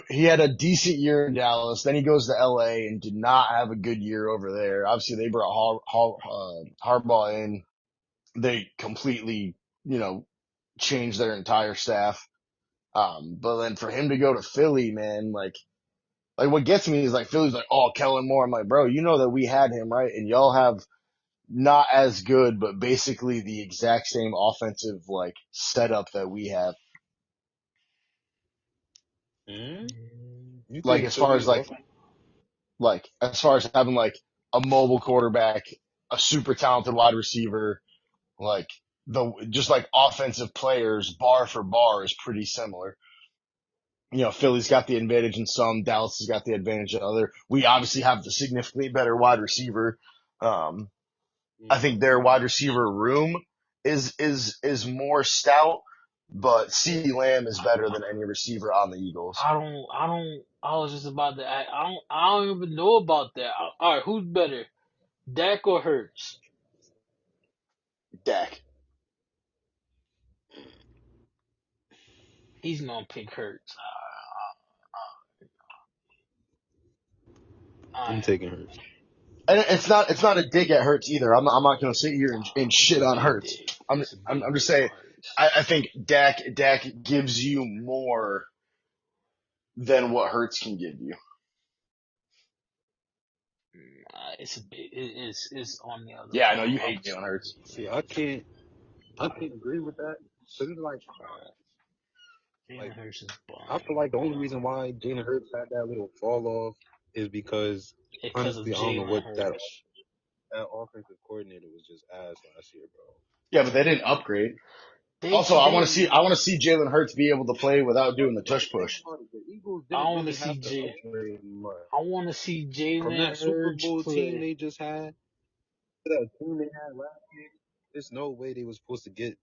He had a decent year in Dallas, then he goes to LA and did not have a good year over there. Obviously, they brought Harbaugh in. They completely, you know, changed their entire staff. But then for him to go to Philly, man, like what gets me is like Philly's like, oh, Kellen Moore. I'm like, bro, you know that we had him, right? And y'all have not as good, but basically the exact same offensive like setup that we have. Mm? Mm, You Like think as far as Philly's off? as far as having like a mobile quarterback, a super talented wide receiver, like the just like offensive players bar for bar is pretty similar. Philly's got the advantage in some, Dallas has got the advantage in other. We obviously have the significantly better wide receiver. Um, I think their wide receiver room is more stout, but CeeDee Lamb is better than any receiver on the Eagles. I was just about to ask, I don't even know about that. Alright, who's better? Dak or Hurts? Dak. He's gonna pick Hurts. I'm I taking Hurts. And it's not a dig at Hurts either. I'm not going to sit here and It's a shit on big Hurts. dig. I'm It's a I'm, big I'm just dig saying on Hurts. I think Dak gives you more than what Hurts can give you. it's on the other Yeah, I know you hate Jalen Hurts. See, I can't agree with that. Cause it's Jalen like Hurts is I bomb feel like the only reason why Jalen Hurts had that little fall off is because because of honestly I don't know Jalen what Hurts. that offensive coordinator was just ass last year, bro. Yeah, but they didn't upgrade. They Also, I want to they see Jalen Hurts be able to play without doing the tush Think push. about it. The Eagles I didn't want to really see have to J. upgrade much I want to see from Jalen that Super Hurts Bowl team play. they just had. That team they had last year, there's no way they was supposed to get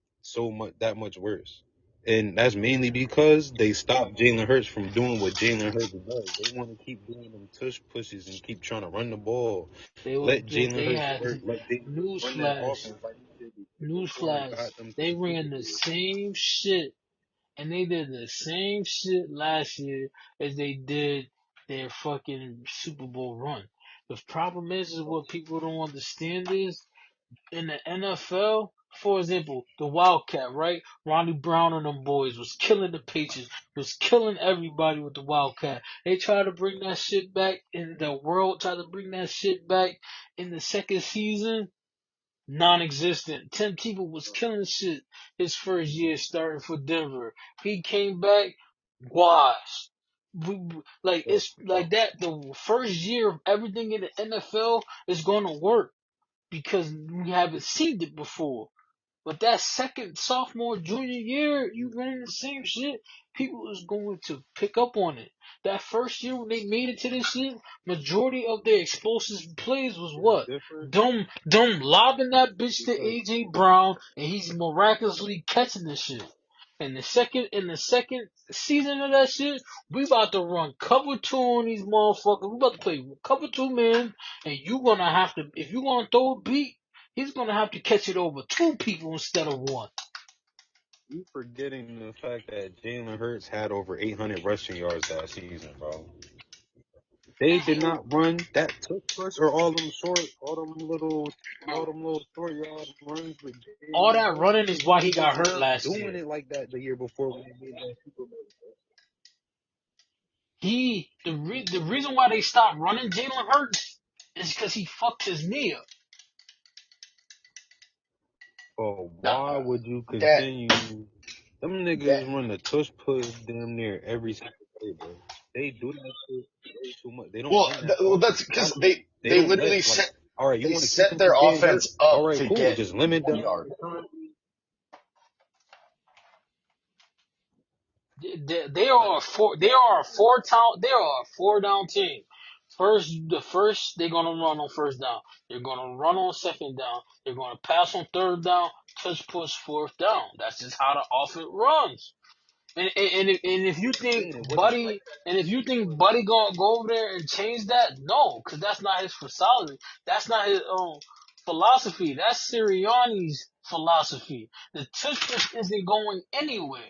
that much worse. And that's mainly because they stopped Jalen Hurts from doing what Jalen Hurts does. They want to keep doing them tush pushes and keep trying to run the ball. Let Jalen They Hurts had work. Let Jalen Hurts run that newsflash, offense like he did before and newsflash. got them to They the Super ran the Bowl. same shit, and they did the same shit last year as they did their fucking Super Bowl run. The problem is what people don't understand is in the NFL, for example, the Wildcat, right? Ronnie Brown and them boys was killing the Patriots, was killing everybody with the Wildcat. They tried to bring that shit back in the world, tried to bring that shit back in the second season. Non-existent. Tim Tebow was killing shit his first year starting for Denver. He came back, washed. Like So, it's like that. The first year of everything in the NFL is going to work because we haven't seen it before. But that second sophomore junior year, you running the same shit, people is going to pick up on it. That first year when they made it to this shit, majority of their explosive plays was it's what? different Dumb lobbing that bitch to because AJ Brown and he's miraculously catching the shit. In the second season of that shit, we about to run cover two on these motherfuckers. We about to play cover two men, and you gonna have to if you gonna throw a beat, he's gonna have to catch it over two people instead of one. you forgetting the fact that Jalen Hurts had over 800 rushing yards that season, bro. They did not run that tush push or all them little short yard runs with All Jalen that Hurts. running is why he Niggas got was hurt not last doing year. it like that the year before when they made that Super Bowl. The reason why they stopped running Jalen Hurts is because he fucked his knee up. But Nah, why would you that continue? Them that niggas run the tush push damn near every single play, bro. They do that shit way too much. They don't well, run that that's often. because they They they don't literally let like. set All right, you they want to keep set him their from getting hurt? offense up All right, to cool. get Just limit the 1 yard. time. They are a four down team. First they're gonna run on first down. They're gonna run on second down. They're gonna pass on third down. Touch push fourth down. That's just how the offense runs. And if you think Saying it wasn't like that. Buddy gonna go over there and change that, no, because that's not his philosophy. That's not his philosophy. That's Sirianni's philosophy. The touch push isn't going anywhere.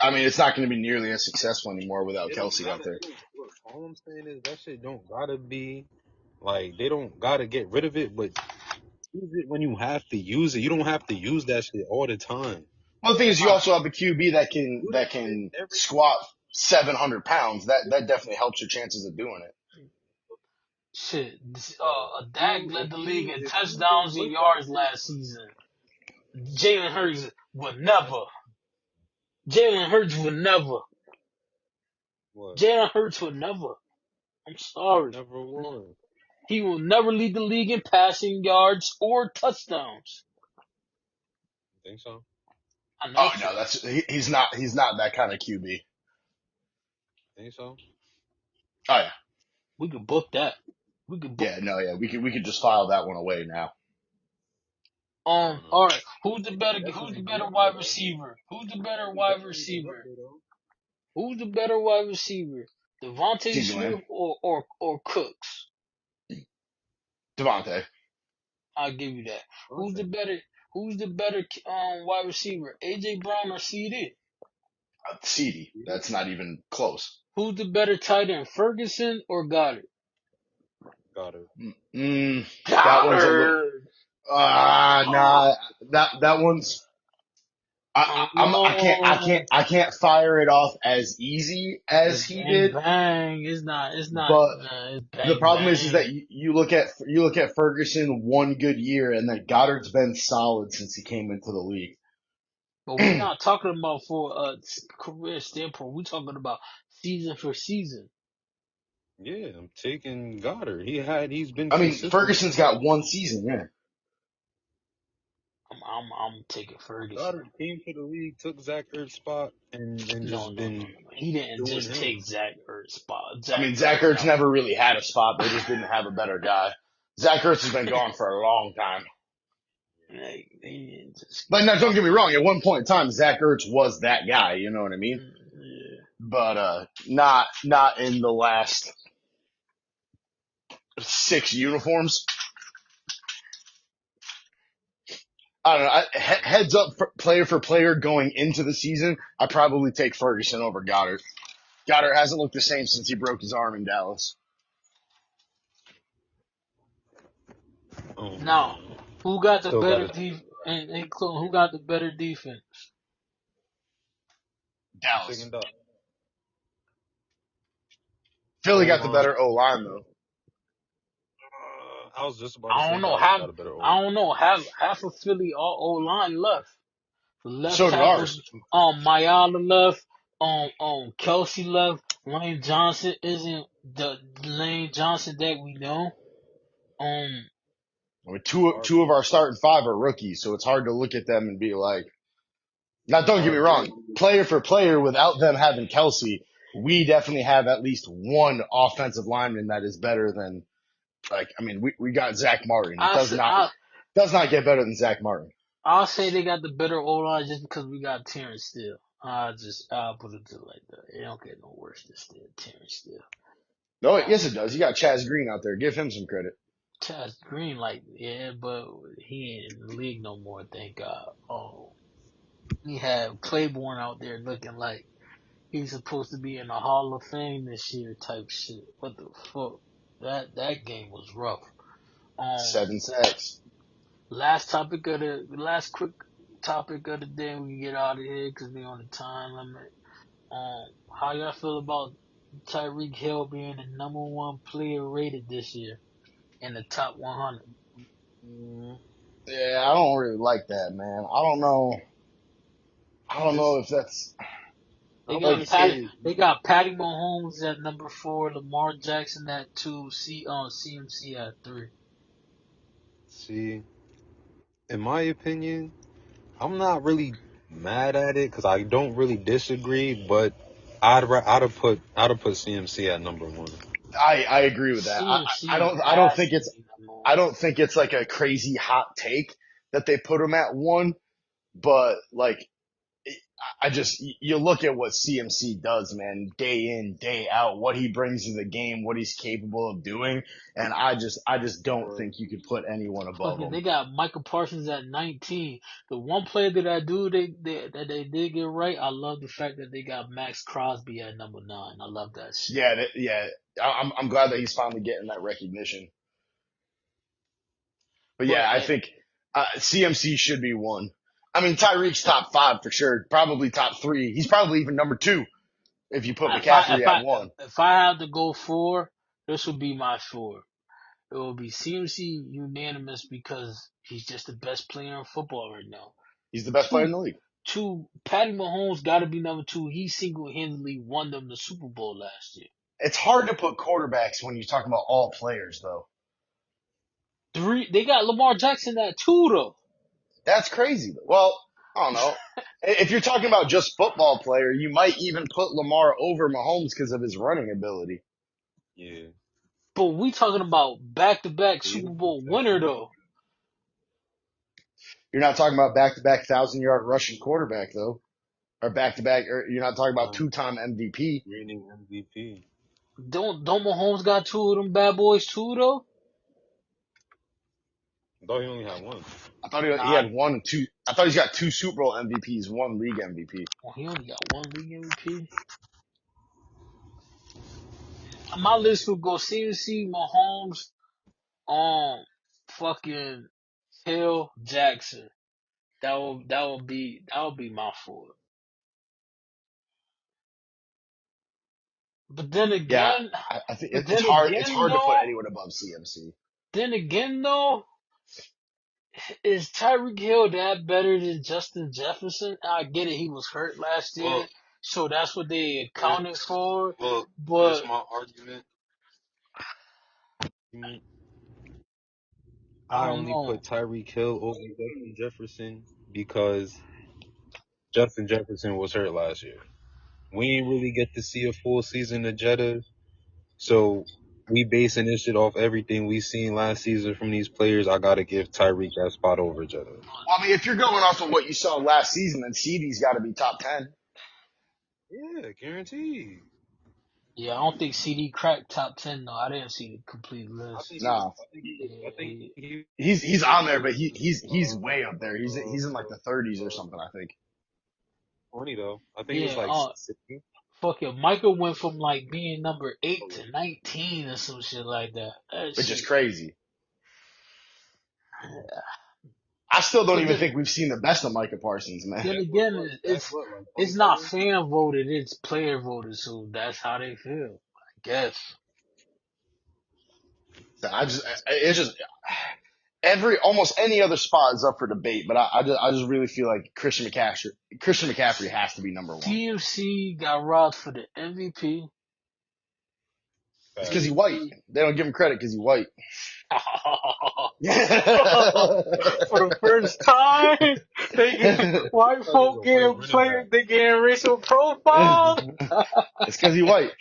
I mean, it's not going to be nearly as successful anymore without It don't Kelsey out gotta there. look. All I'm saying is that shit don't gotta be like they don't gotta get rid of it, but use it when you have to use it. You don't have to use that shit all the time. Well, the thing is, you Uh, also have a QB Do that that shit can every squat 700 pounds. That definitely helps your chances of doing it. Shit, bro. Dak led the league in If you don't touchdowns and put that yards shit, last season. Jalen Hurts would never. Jalen Hurts would never. what? Jalen Hurts would never. I'm sorry. Never was. He will never lead the league in passing yards or touchdowns. Think so? I know Oh so. no, he's not that kind of QB. Think so? Oh yeah, We could book that. We could book. yeah, no, yeah. We could just file that one away now. I don't know. All right. He Who's the definitely be better up there wide though. receiver? Who's the better He wide definitely be up receiver? there though. Who's the better wide receiver? Devontae Keep going, Smith or Cooks? Devontae. I'll give you that. Who's the Devontae. better? Who's the better wide receiver? AJ Brown or CD? CD. CD? That's not even close. Who's the better tight end? Ferguson or Goddard? Got it. Mm, that one's a little. Goddard. Nah. That one's I can't fire it off as easy as It's he bang did. bang. It's not. But It's the bang problem is that bang. you look at Ferguson one good year, and then Goddard's been solid since he came into the league. But we're not talking about for a career standpoint. We're talking about season for season. Yeah, I'm taking Goddard. He's been I mean, consistent. Ferguson's got one season, yeah. I'm taking Ferguson. Goddard came to the league, took Zach Ertz's spot, and No, just no, no, been no. He didn't doing just him. take Zach Ertz's spot. I Zach mean, Zach Ertz Ertz out. never really had a spot. They just didn't have a better guy. Zach Ertz has been gone for a long time. Like, he didn't just But now, don't come get me out. wrong. At one point in time, Zach Ertz was that guy. You know what I mean? Yeah. But not in the last 6 uniforms. I don't know. Heads up, player for player going into the season, I probably take Ferguson over Goddard. Goddard hasn't looked the same since he broke his arm in Dallas. Now, who got the Still better got it. def and including who got the better defense? I'm Dallas. taking Doc. Philly O got the line. better O line though. I was just about to I say don't know. Dallas got a better O line. I don't know. Half of Philly all O line left. The left So did tackles, ours. Mayala left, Kelsey left. Lane Johnson isn't the Lane Johnson that we know. Um, I mean, two of our starting five are rookies, so it's hard to look at them and be like, now don't get me RJ. wrong, player for player, without them having Kelsey, we definitely have at least one offensive lineman that is better than, like, I mean, we got Zach Martin. It I does not get better than Zach Martin. I'll say they got the better O line just because we got Terrence Steele. I'll put it to like that. It don't get no worse than Terrence Steele. No, yes it does. You got Chaz Green out there. Give him some credit. Chaz Green, like, yeah, but he ain't in the league no more, thank God. Oh, he had Claiborne out there looking like he's supposed to be in the Hall of Fame this year type shit. What the fuck? That game was rough. 7 sacks. Last quick topic of the day. We can get out of here because we on the time limit. How y'all feel about Tyreek Hill being the number one player rated this year in the top 100? Yeah, I don't really like that, man. I don't know. I don't know if that's They I'm like got gonna say Patty Mahomes at number 4, Lamar Jackson at 2, CMC at 3. see, in my opinion, I'm not really mad at it because I don't really disagree, but I'd have put CMC at number one. I agree with that. CMC I don't has think to it's be number I 1. don't think it's like a crazy hot take that they put him at 1, but like I just you look at what CMC does, man, day in, day out, what he brings to the game, what he's capable of doing, and I just don't think you could put anyone above Fucking, him. they got Michael Parsons at 19. The one player that that they did get right, I love the fact that they got Max Crosby at number 9. I love that shit. Yeah. I'm glad that he's finally getting that recognition. But But yeah, I think CMC should be 1. I mean, Tyreek's top 5 for sure, probably top 3. He's probably even number 2 if you put McCaffrey at 1. if I had to go 4, this would be my 4. It will be CMC unanimous because he's just the best player in football right now. He's the best player in Two, the league. Patty Mahomes got to be number 2. He single-handedly won them the Super Bowl last year. It's hard to put quarterbacks when you're talking about all players, though. 3, they got Lamar Jackson at 2 though. That's crazy. Well, I don't know. If you're talking about just football player, you might even put Lamar over Mahomes because of his running ability. Yeah. But we talking about back-to-back Yeah. Super Bowl winner though. You're not talking about back-to-back 1,000-yard rushing quarterback, though. Or back-to-back, or you're not talking about two-time MVP. Reigning MVP. Don't Mahomes got 2 of them bad boys too though? I thought he only had one. I thought he Nah, had 1 and 2. I thought he's got 2 Super Bowl MVPs, 1 league MVP. he only got 1 league MVP. My list would go CMC, Mahomes, fucking Hill, Jackson. that would be my fault. But then Yeah, again, I think but it's then hard. It's again hard to put though, anyone above CMC. then again though, is Tyreek Hill that better than Justin Jefferson? I get it, he was hurt last year, Well, so that's what they here, accounted for. well, here's But my argument. I I don't only know. put Tyreek Hill over Justin Jefferson because Justin Jefferson was hurt last year. We ain't really get to see a full season of Jetta, so we basing this shit off everything we seen last season from these players. I gotta give Tyreek that spot over Jetta. Well, I mean, if you're going off of what you saw last season, then CD's got to be top 10. Yeah, guaranteed. Yeah, I don't think CD cracked top 10 though. I didn't see the complete I list. think he, Nah, I think he, Yeah, I think he he's was on there, but like he's way up there. He's in like the 30s or uh, something, I think. 20 though. I think he was yeah. like 16. Fuck it. Michael went from like being number 8 to 19 or some shit like that. That Which is shit. crazy. I still don't But even then, think we've seen the best of Micah Parsons, man. then Back what, again, what? Back it's what? Like it's not 27? fan voted. It's player voted. So that's how they feel. I guess. So it's just almost any other spot is up for debate, but I just really feel like Christian McCaffrey has to be number one. CMC got robbed for the MVP. It's because he's white. CMC. They don't give him credit because he's white. For the first time, they get white Because he's folk a white getting running players. back. They getting racial profiles. It's because he's white.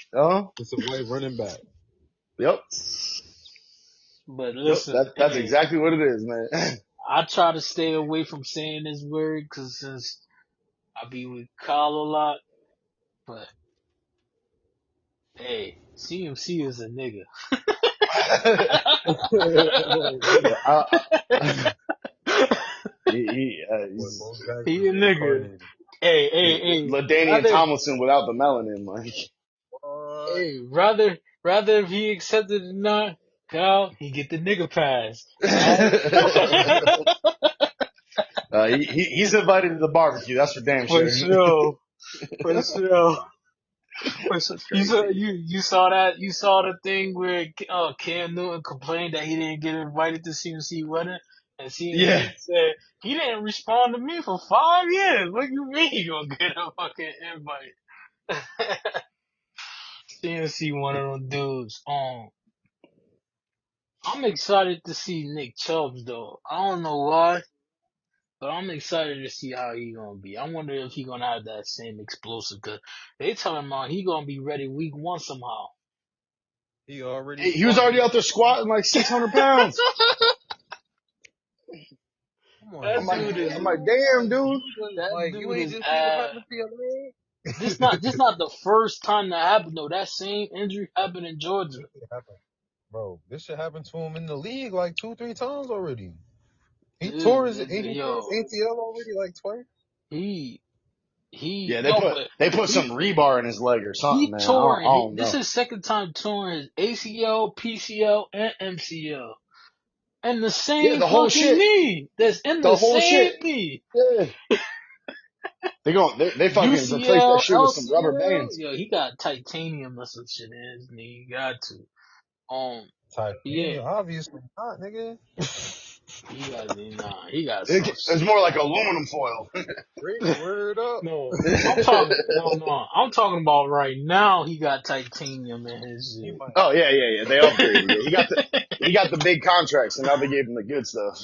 It's a white running back. Yep. But Yep. listen, That's hey, exactly what it is, man. I try to stay away from saying this word because since I be with Kyle a lot, but hey, CMC is a nigga. What, He's Bo Jackson He a nigga. reincarnated. Hey, LaDainian rather, Tomlinson without the melanin, like. What? hey, rather if he accepted or not, Kyle, he get the nigga pass. Alright? He's invited to the barbecue. That's for damn For sure. sure. For sure. That's You crazy. saw you saw the thing where Cam Newton complained that he didn't get invited to CMC wedding, and Yeah. CMC said he didn't respond to me for 5 years. What you mean you gonna get a fucking invite? CMC one of them dudes. I'm excited to see Nick Chubbs though. I don't know why, but I'm excited to see how he gonna be. I wonder if he gonna have that same explosive. Cause they talking about he gonna be ready week 1 somehow. He already He was squatting. already out there squatting like 600 pounds. Come on, That I'm like, dude man. is I'm like, damn, dude. that Like, you dude ain't is just see what happened to your this leg? not the first time that happened though. That same injury happened in Georgia. This shit happened. Bro, this shit happened to him in the league like 2, 3 times already. He tore his Yo, ATL already like twice. he Yeah, but they put some he rebar in his leg or something, he man. tore I don't this know. is second time touring his ACL, PCL, and MCL. And the Yeah, same the whole fucking shit. knee. That's in The the whole same shit. knee. Yeah. They fucking replaced that UCL, shit with some rubber LCL. bands. Yo, he got titanium or some shit in his knee. He got to. Yeah, Titanium, obviously not, nigga. he got some. It's more like aluminum foil. Straight word up. No, I'm talking. No. I'm talking about right now. He got titanium in his He might. Oh yeah. They upgraded. Yeah, shit. he got the big contracts, and now they gave him the good stuff.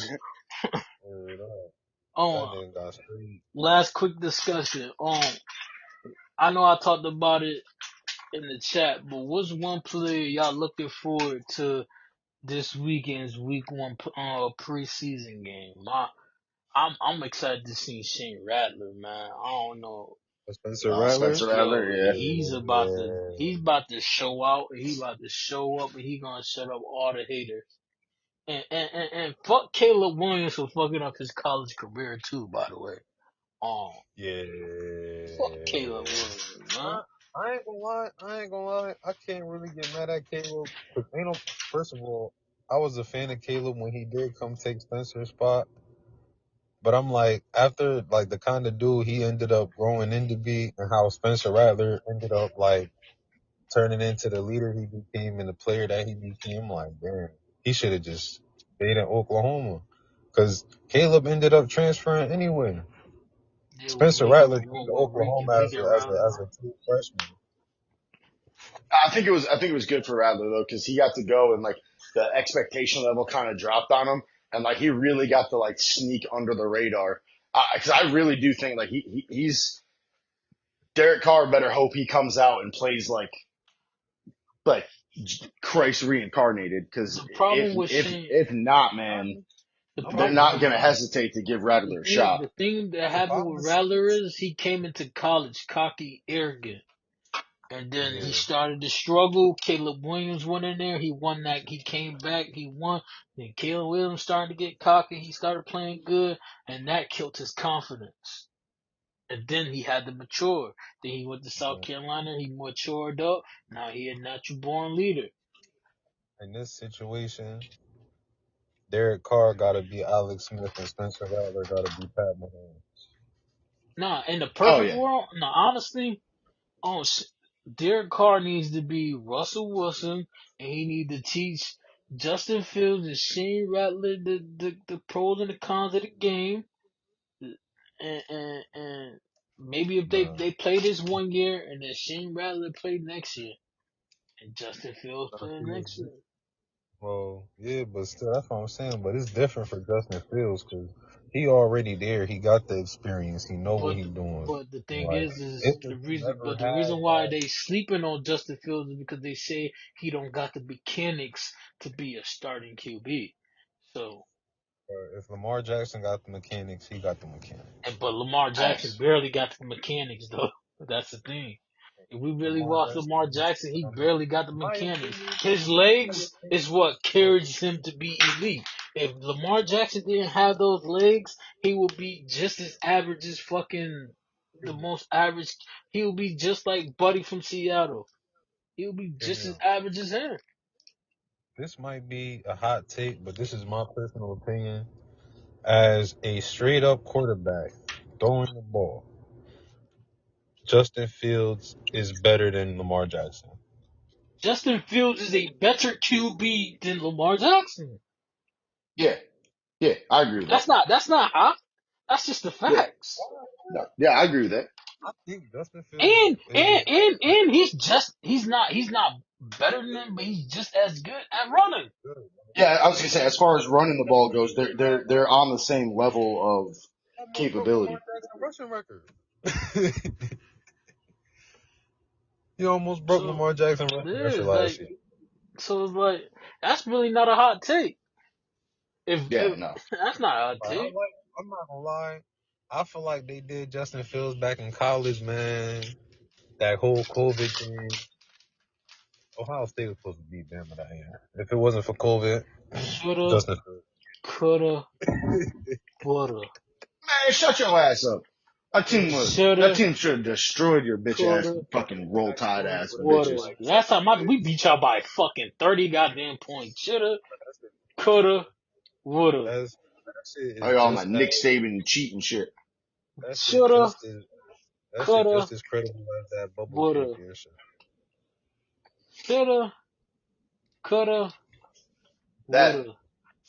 Word up. That um, nigga got straight. last quick discussion. I know I talked about it in the chat, but what's one player y'all looking forward to this weekend's week 1 preseason game? I'm excited to see Shane Rattler, man. I don't know. Spencer Rattler. Spencer Rattler, Yo, yeah. he's about to show out. He about to show up, and he gonna shut up all the haters. And fuck Caleb Williams for fucking up his college career too. By the way, um, Yeah. fuck Caleb Williams, man. I, I ain't gonna lie. I can't really get mad at Caleb. 'Cause ain't no, first of all, I was a fan of Caleb when he did come take Spencer's spot. But I'm like, after like the kind of dude he ended up growing into be, and how Spencer Rattler ended up like turning into the leader he became and the player that he became, like, damn, he should have just stayed in Oklahoma. Because Caleb ended up transferring anyway. Yeah, Spencer Rattler came to Oklahoma Regan Rattler. as a true freshman. I think it was good for Rattler though, because he got to go and like the expectation level kind of dropped on him, and like he really got to like sneak under the radar. Because I really do think like he's Derek Carr better hope he comes out and plays like Christ reincarnated. Because The problem with if not, man, the I might they're problem, not want gonna him. hesitate to give Rattler a the shot. thing that If happened I'm with the Rattler Saints, is he came into college cocky, arrogant, and then he yeah, started to struggle. Caleb Williams went in there. He won that. He came back. He won. Then Caleb Williams started to get cocky. He started playing good, and that killed his confidence. And then he had to mature. Then he went to South Carolina. He matured up. Now he a natural born leader. in this situation, Derek Carr got to be Alex Smith and Spencer Rattler got to be Pat Mahomes. Nah, in the Oh perfect yeah, world, nah, honestly, oh, Derek Carr needs to be Russell Wilson, and he needs to teach Justin Fields and Shane Rattler the pros and the cons of the game, and maybe if Nah, they play this one year, and then Shane Rattler play next year, and Justin Fields nah, play see, next year. well, yeah, but still, that's what I'm saying. But it's different for Justin Fields because he already there. He got the experience. He know what But he's doing. but the thing Like, is if the the team reason ever but the had reason why that, they sleeping on Justin Fields is because they say he don't got the mechanics to be a starting QB. So if Lamar Jackson got the mechanics, he got the mechanics. but Lamar Jackson thanks. barely got the mechanics though. That's the thing. If we really Lamar watch Jackson, Lamar Jackson, he barely got the in my mechanics. opinion, His my legs opinion, is what carries him to be elite. If Lamar Jackson didn't have those legs, he would be just as average as fucking the most average. He would be just like Buddy from Seattle. He would be hear just me as out. average as him. This might be a hot take, but this is my personal opinion. As a straight up quarterback throwing the ball, Justin Fields is better than Lamar Jackson. Justin Fields is a better QB than Lamar Jackson. Yeah, yeah, I agree with that. That's not hot. That's just the Yeah, facts. no, yeah, I agree with that. I think Justin Fields And is he's not better than them, but he's just as good at running. good. Yeah, I was gonna say as far as running the ball goes, they're on the same level of Almost broke Lamar capability. Jackson's rushing record. He almost broke So Lamar Jackson's rushing there record is last like year. so it's like that's really not a hot take. Yeah, If no. that's not a hot Like, take. I'm not gonna lie. I feel like they did Justin Fields back in college, man. That whole COVID thing. Ohio State was supposed to beat Bama that year. If it wasn't for COVID, Shoulda, Justin Fields. coulda, woulda. Man, shut your ass up. That Shoulda, team should have destroyed your bitch ass coulda, fucking roll That tide game ass would have been bitches. woulda. like Last time seven we beat y'all by fucking 30 goddamn points. Shoulda, coulda, woulda. that shit Oh, is y'all my just as Nick Saban cheating shit. that shit Shoulda, just as that shit coulda, just as credible as that bubble woulda. championship. Shoulda, coulda, That woulda.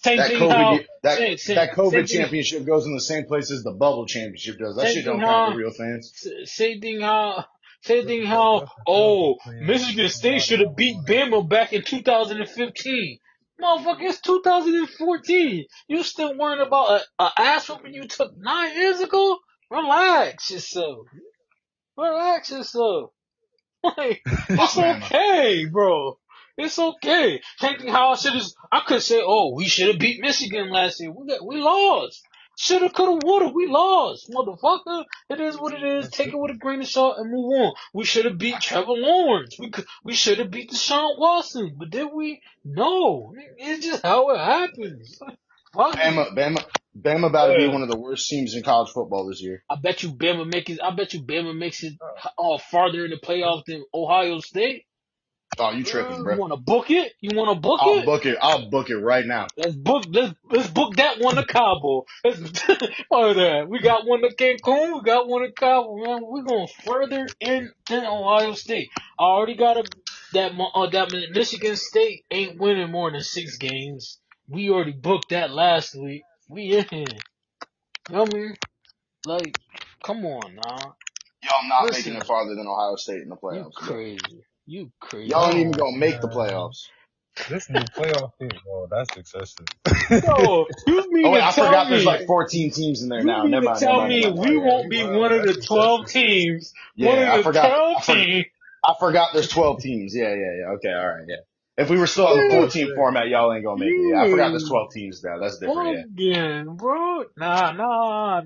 Same that thing how that COVID same thing championship goes in the same place as the bubble championship does. That same shit thing don't count for how real fans. same thing how same thing But how Justin Fields was oh playing Michigan with State somebody should that have was beat on that Bama back in 2015. Motherfucker, it's 2014. You still worrying about a ass whooping you took 9 years ago? Relax yourself. Relax yourself. Like, Fuck it's Bama. okay, bro. It's okay. Same thing how I could say, oh, we should have beat Michigan last year. We lost. Shoulda, coulda, woulda. We lost, motherfucker. It is what it is. and Take it with a grain of salt and move on. We should have beat Trevor Lawrence. We should have beat Deshaun Watson. But did we? No. It's just how it happens. Fuck it. Bama about to be Yeah. one of the worst teams in college football this year. I bet you Bama makes it farther in the playoffs than Ohio State. Oh, you tripping, You bro? wanna book it? You wanna book I'll it? book it. I'll book it right now. Let's book that one to Cabo. Oh, that we got one to Cancun. We got one to Cabo, man. We're going further in than Ohio State. I already got that Michigan State ain't winning more than 6 games. We already booked that last week. We in here. You know what I mean? Like, come on now. Y'all not making Listen, it farther than Ohio State in the you playoffs, bro. crazy. You crazy. Y'all ain't even Oh gonna make the man, playoffs. this new playoff thing, bro, that's excessive. Yo, you Oh mean wait, to I tell forgot. There's me? like 14 teams in there You now. mean Never to mind. Never tell mind. Never me mind. Never we mind. Yeah, won't you be right. one of That's the 12 excessive. teams? One Yeah, of I the forgot. 12 teams? I forgot. There's 12 teams. Yeah, yeah, yeah. Okay, all right. Yeah. If we were still on the Oh 14 shit. format, y'all ain't gonna make it. Yeah, I forgot. There's You 12 teams now. That's different. Yeah. bugging, bro. Nah,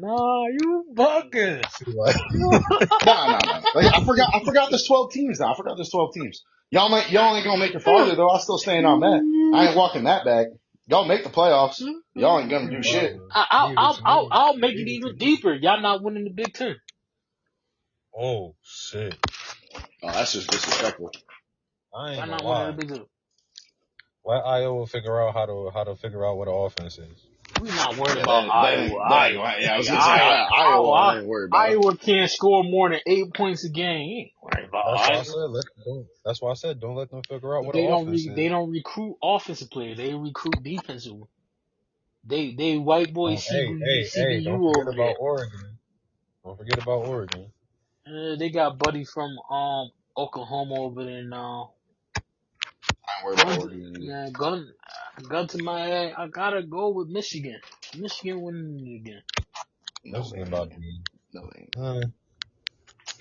you bugging. See, like, You No. Like, I forgot. I forgot. There's 12 teams now. I forgot there's 12 teams. Y'all ain't gonna make it farther though. I'm still staying on that. I ain't walking that back. Y'all make the playoffs. Y'all ain't gonna do shit. whatever. I'll, Leave it I'll, to I'll, me. I'll make it Leave it to even me. deeper. Y'all not winning the Big Ten. Oh shit. Oh, that's just disrespectful. I Y'all ain't gonna not winning the lie. Big Ten. Let Iowa figure out how to figure out what the offense is. We not worried Yeah, about Iowa. that ain't right. Yeah, I was gonna say Iowa, Iowa. I ain't worried about. Iowa can't score more than 8 points a game. You ain't worried about That's why I Iowa. said that's why I said don't let them figure out But what the offense they is. don't recruit offensive players. They recruit defensive. They white boy Hey, don't CBU forget over there. about Oregon. Don't forget about Oregon. They got buddy from Oklahoma over there now. I ain't worried about Gun to, Oregon either. yeah, gun to my head. I gotta go with Michigan. Michigan winning it again. No, they Michigan ain't. about to be. No, they ain't.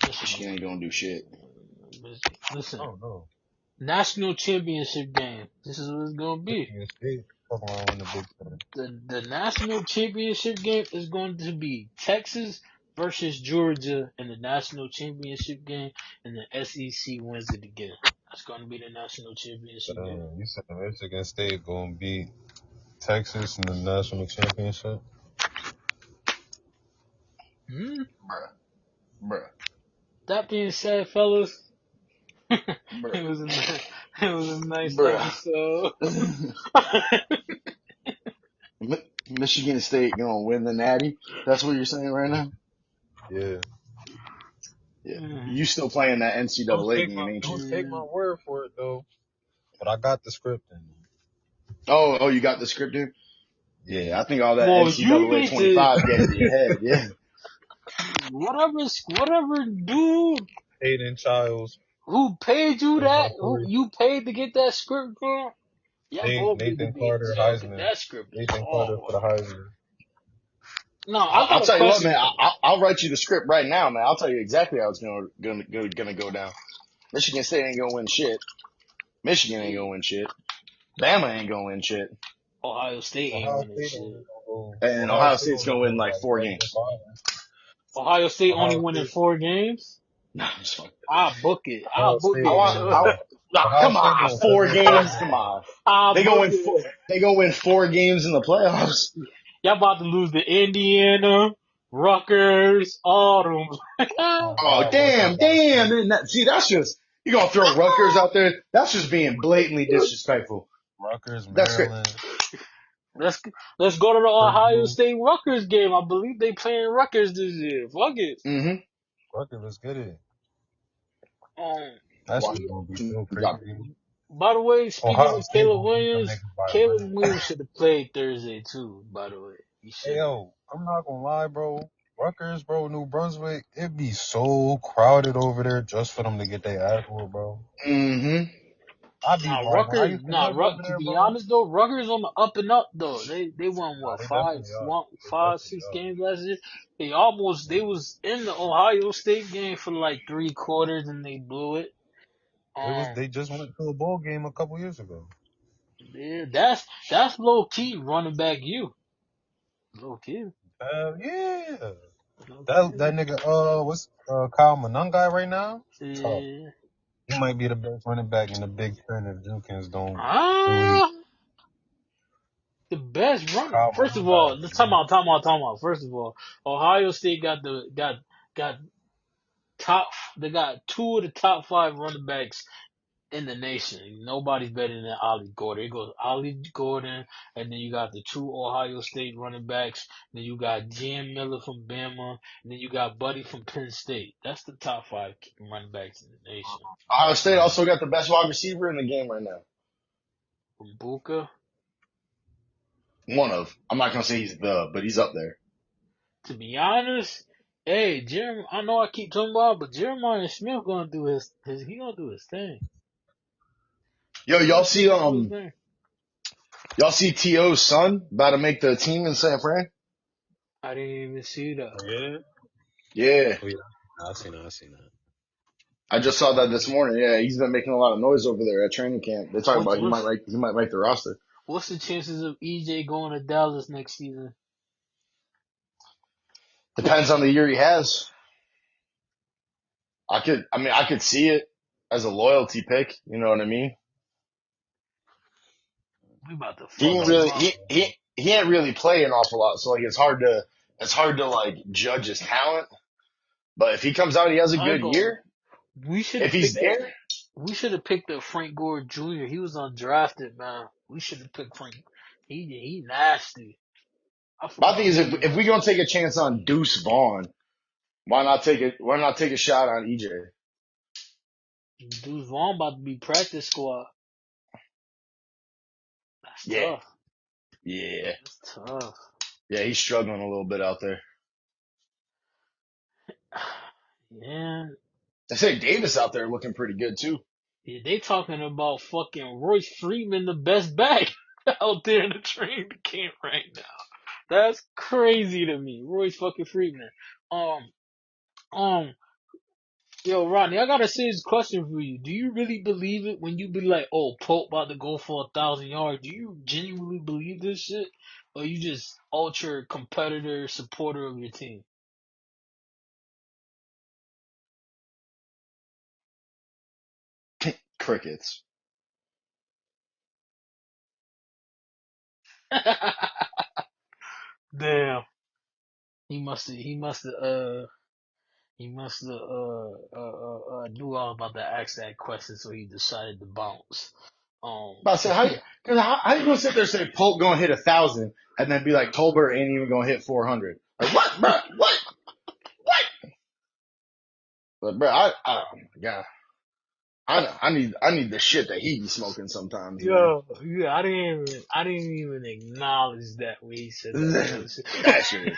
Michigan. Michigan ain't gonna do shit. Listen, I don't know. national championship game. This is what it's gonna be. Michigan State fuck around in the Big Ten. The national championship game is going to be Texas versus Georgia in the national championship game, and the SEC wins it again. That's going to be the national championship game. You said Michigan State gonna beat Texas in the national championship. Hmm? Bruh. That being said, fellas, it Bruh. was a it was a nice Bruh. episode. Michigan State gonna win the Natty. That's what you're saying right now. Yeah. Yeah. You still playing that NCAA game, ain't you? Don't take my word for it though. But I got the script in. Oh, you got the script here? Yeah. Yeah, I think all that Well, you NCAA need to 25 getting to your head. Yeah. whatever dude Hayden Childs, who paid you and my that, who boy you paid to get that script from. Y'all both need to Nathan be in Carter jail because Heisman. that script is Nathan Carter for hard. the Heisman. No, I I'll got a tell you what, question. man. I'll write you the script right now, man. I'll tell you exactly how it's gonna go down. Michigan State ain't gonna win shit. Michigan ain't gonna win shit. Bama ain't gonna win shit. Ohio State ain't Ohio winning State shit. only gonna go. And Ohio Ohio State State's only gonna gonna win go like like 4 less than games. 5. Ohio State only Ohio winning State. 4 games. Nah, I'm just fucking. I'll book it. Ohio I'll book State I it. want. gonna win. Ohio Come State on, going 4 games. 7-5. Come on. I'll They gonna book win. it. They gonna win 4 games in the playoffs. Y'all about to lose to Indiana, Rutgers, all them. Oh, damn. See, that's just, you gonna throw Rutgers out there? That's just being blatantly disrespectful. Rutgers, That's great. Maryland, let's let's go to the Ohio Purdue. State Rutgers game. I believe they playing Rutgers this year. Fuck it. Mm-hmm. Rutgers, let's get it. Um. That shit gonna be Washington so dropped. crazy. By the way, speaking Ohio of State Caleb gonna beat them Williams, niggas by a Caleb hundred. Williams should have played Thursday too. By the way, he Hey should have. yo, I'm not gonna lie, bro. Rutgers, bro, New Brunswick, it be so crowded over there just for them to get their ass whooped, bro. Mm-hmm. I be Nah, like, when I used to live over To there, be bro. honest though, Rutgers on the up and up though. They won Nah, what they definitely are. They five, definitely 6 games last year. They was in the Ohio State game for like 3 quarters and they blew it. They just went to a bowl game a couple years ago. Yeah, that's low key running back you. Low key. Yeah. Low That key. nigga, what's Kyle Monangai right now? Tough. Yeah. He might be the best running back in the Big Ten if Jukins don't do Ah. The best runner. Kyle First of Monangai all, is let's elite. time out. First of all, Ohio State got top. They got 2 of the top 5 running backs in the nation. Nobody's better than Ollie Gordon. It goes Ollie Gordon, and then you got the two Ohio State running backs. Then you got Jam Miller from Bama, and then you got Buddy from Penn State. That's the top 5 running backs in the nation. Ohio State also got the best wide receiver in the game right now. From Buka. One of. I'm not gonna say he's the, but he's up there. To be honest, hey, I know I keep talking about, but Jeremiah Smith gonna do he gonna do his thing. Yo, y'all see Thing. y'all see T.O.'s son about to make the team in San Fran? I didn't even see that. Yeah. Yeah. Oh, yeah. I seen that. I just saw that this morning. Yeah, he's been making a lot of noise over there at training camp. They're talking about he might make the roster. What's the chances of EJ going to Dallas next season? Depends on the year he has. I could see it as a loyalty pick. You know what I mean? We about to He fuck ain't him really up. he ain't really play an awful lot, so like it's hard to like judge his talent. But if he comes out, he has a good year. If he's there, we should have picked up Frank Gore Jr. He was undrafted, man. We should have picked Frank. He nasty. my thing is if we gonna take a chance on Deuce Vaughn, why not take a shot on EJ? Deuce Vaughn about to be practice squad. That's tough. Yeah. That's tough. Yeah, he's struggling a little bit out there. Yeah. I say Davis out there looking pretty good too. Yeah, they talking about fucking Royce Freeman, the best back out there in the training camp right now. That's crazy to me. Royce fucking Freeman. Yo, Rodney, I got a serious question for you. Do you really believe it when you be like, oh, Pope about to go for 1,000 yards? Do you genuinely believe this shit? Or you just ultra competitor supporter of your team? Crickets. Damn. He must have knew all about to ask that question, so he decided to bounce. But I said, how you gonna sit there and say Polk gonna hit 1,000 and then be like Tolbert ain't even gonna hit 400? Like what, bro? What? But bro, oh my god, I need the shit that he be smoking sometimes, man. Yo, yeah, I didn't even acknowledge that when he said that. That shit.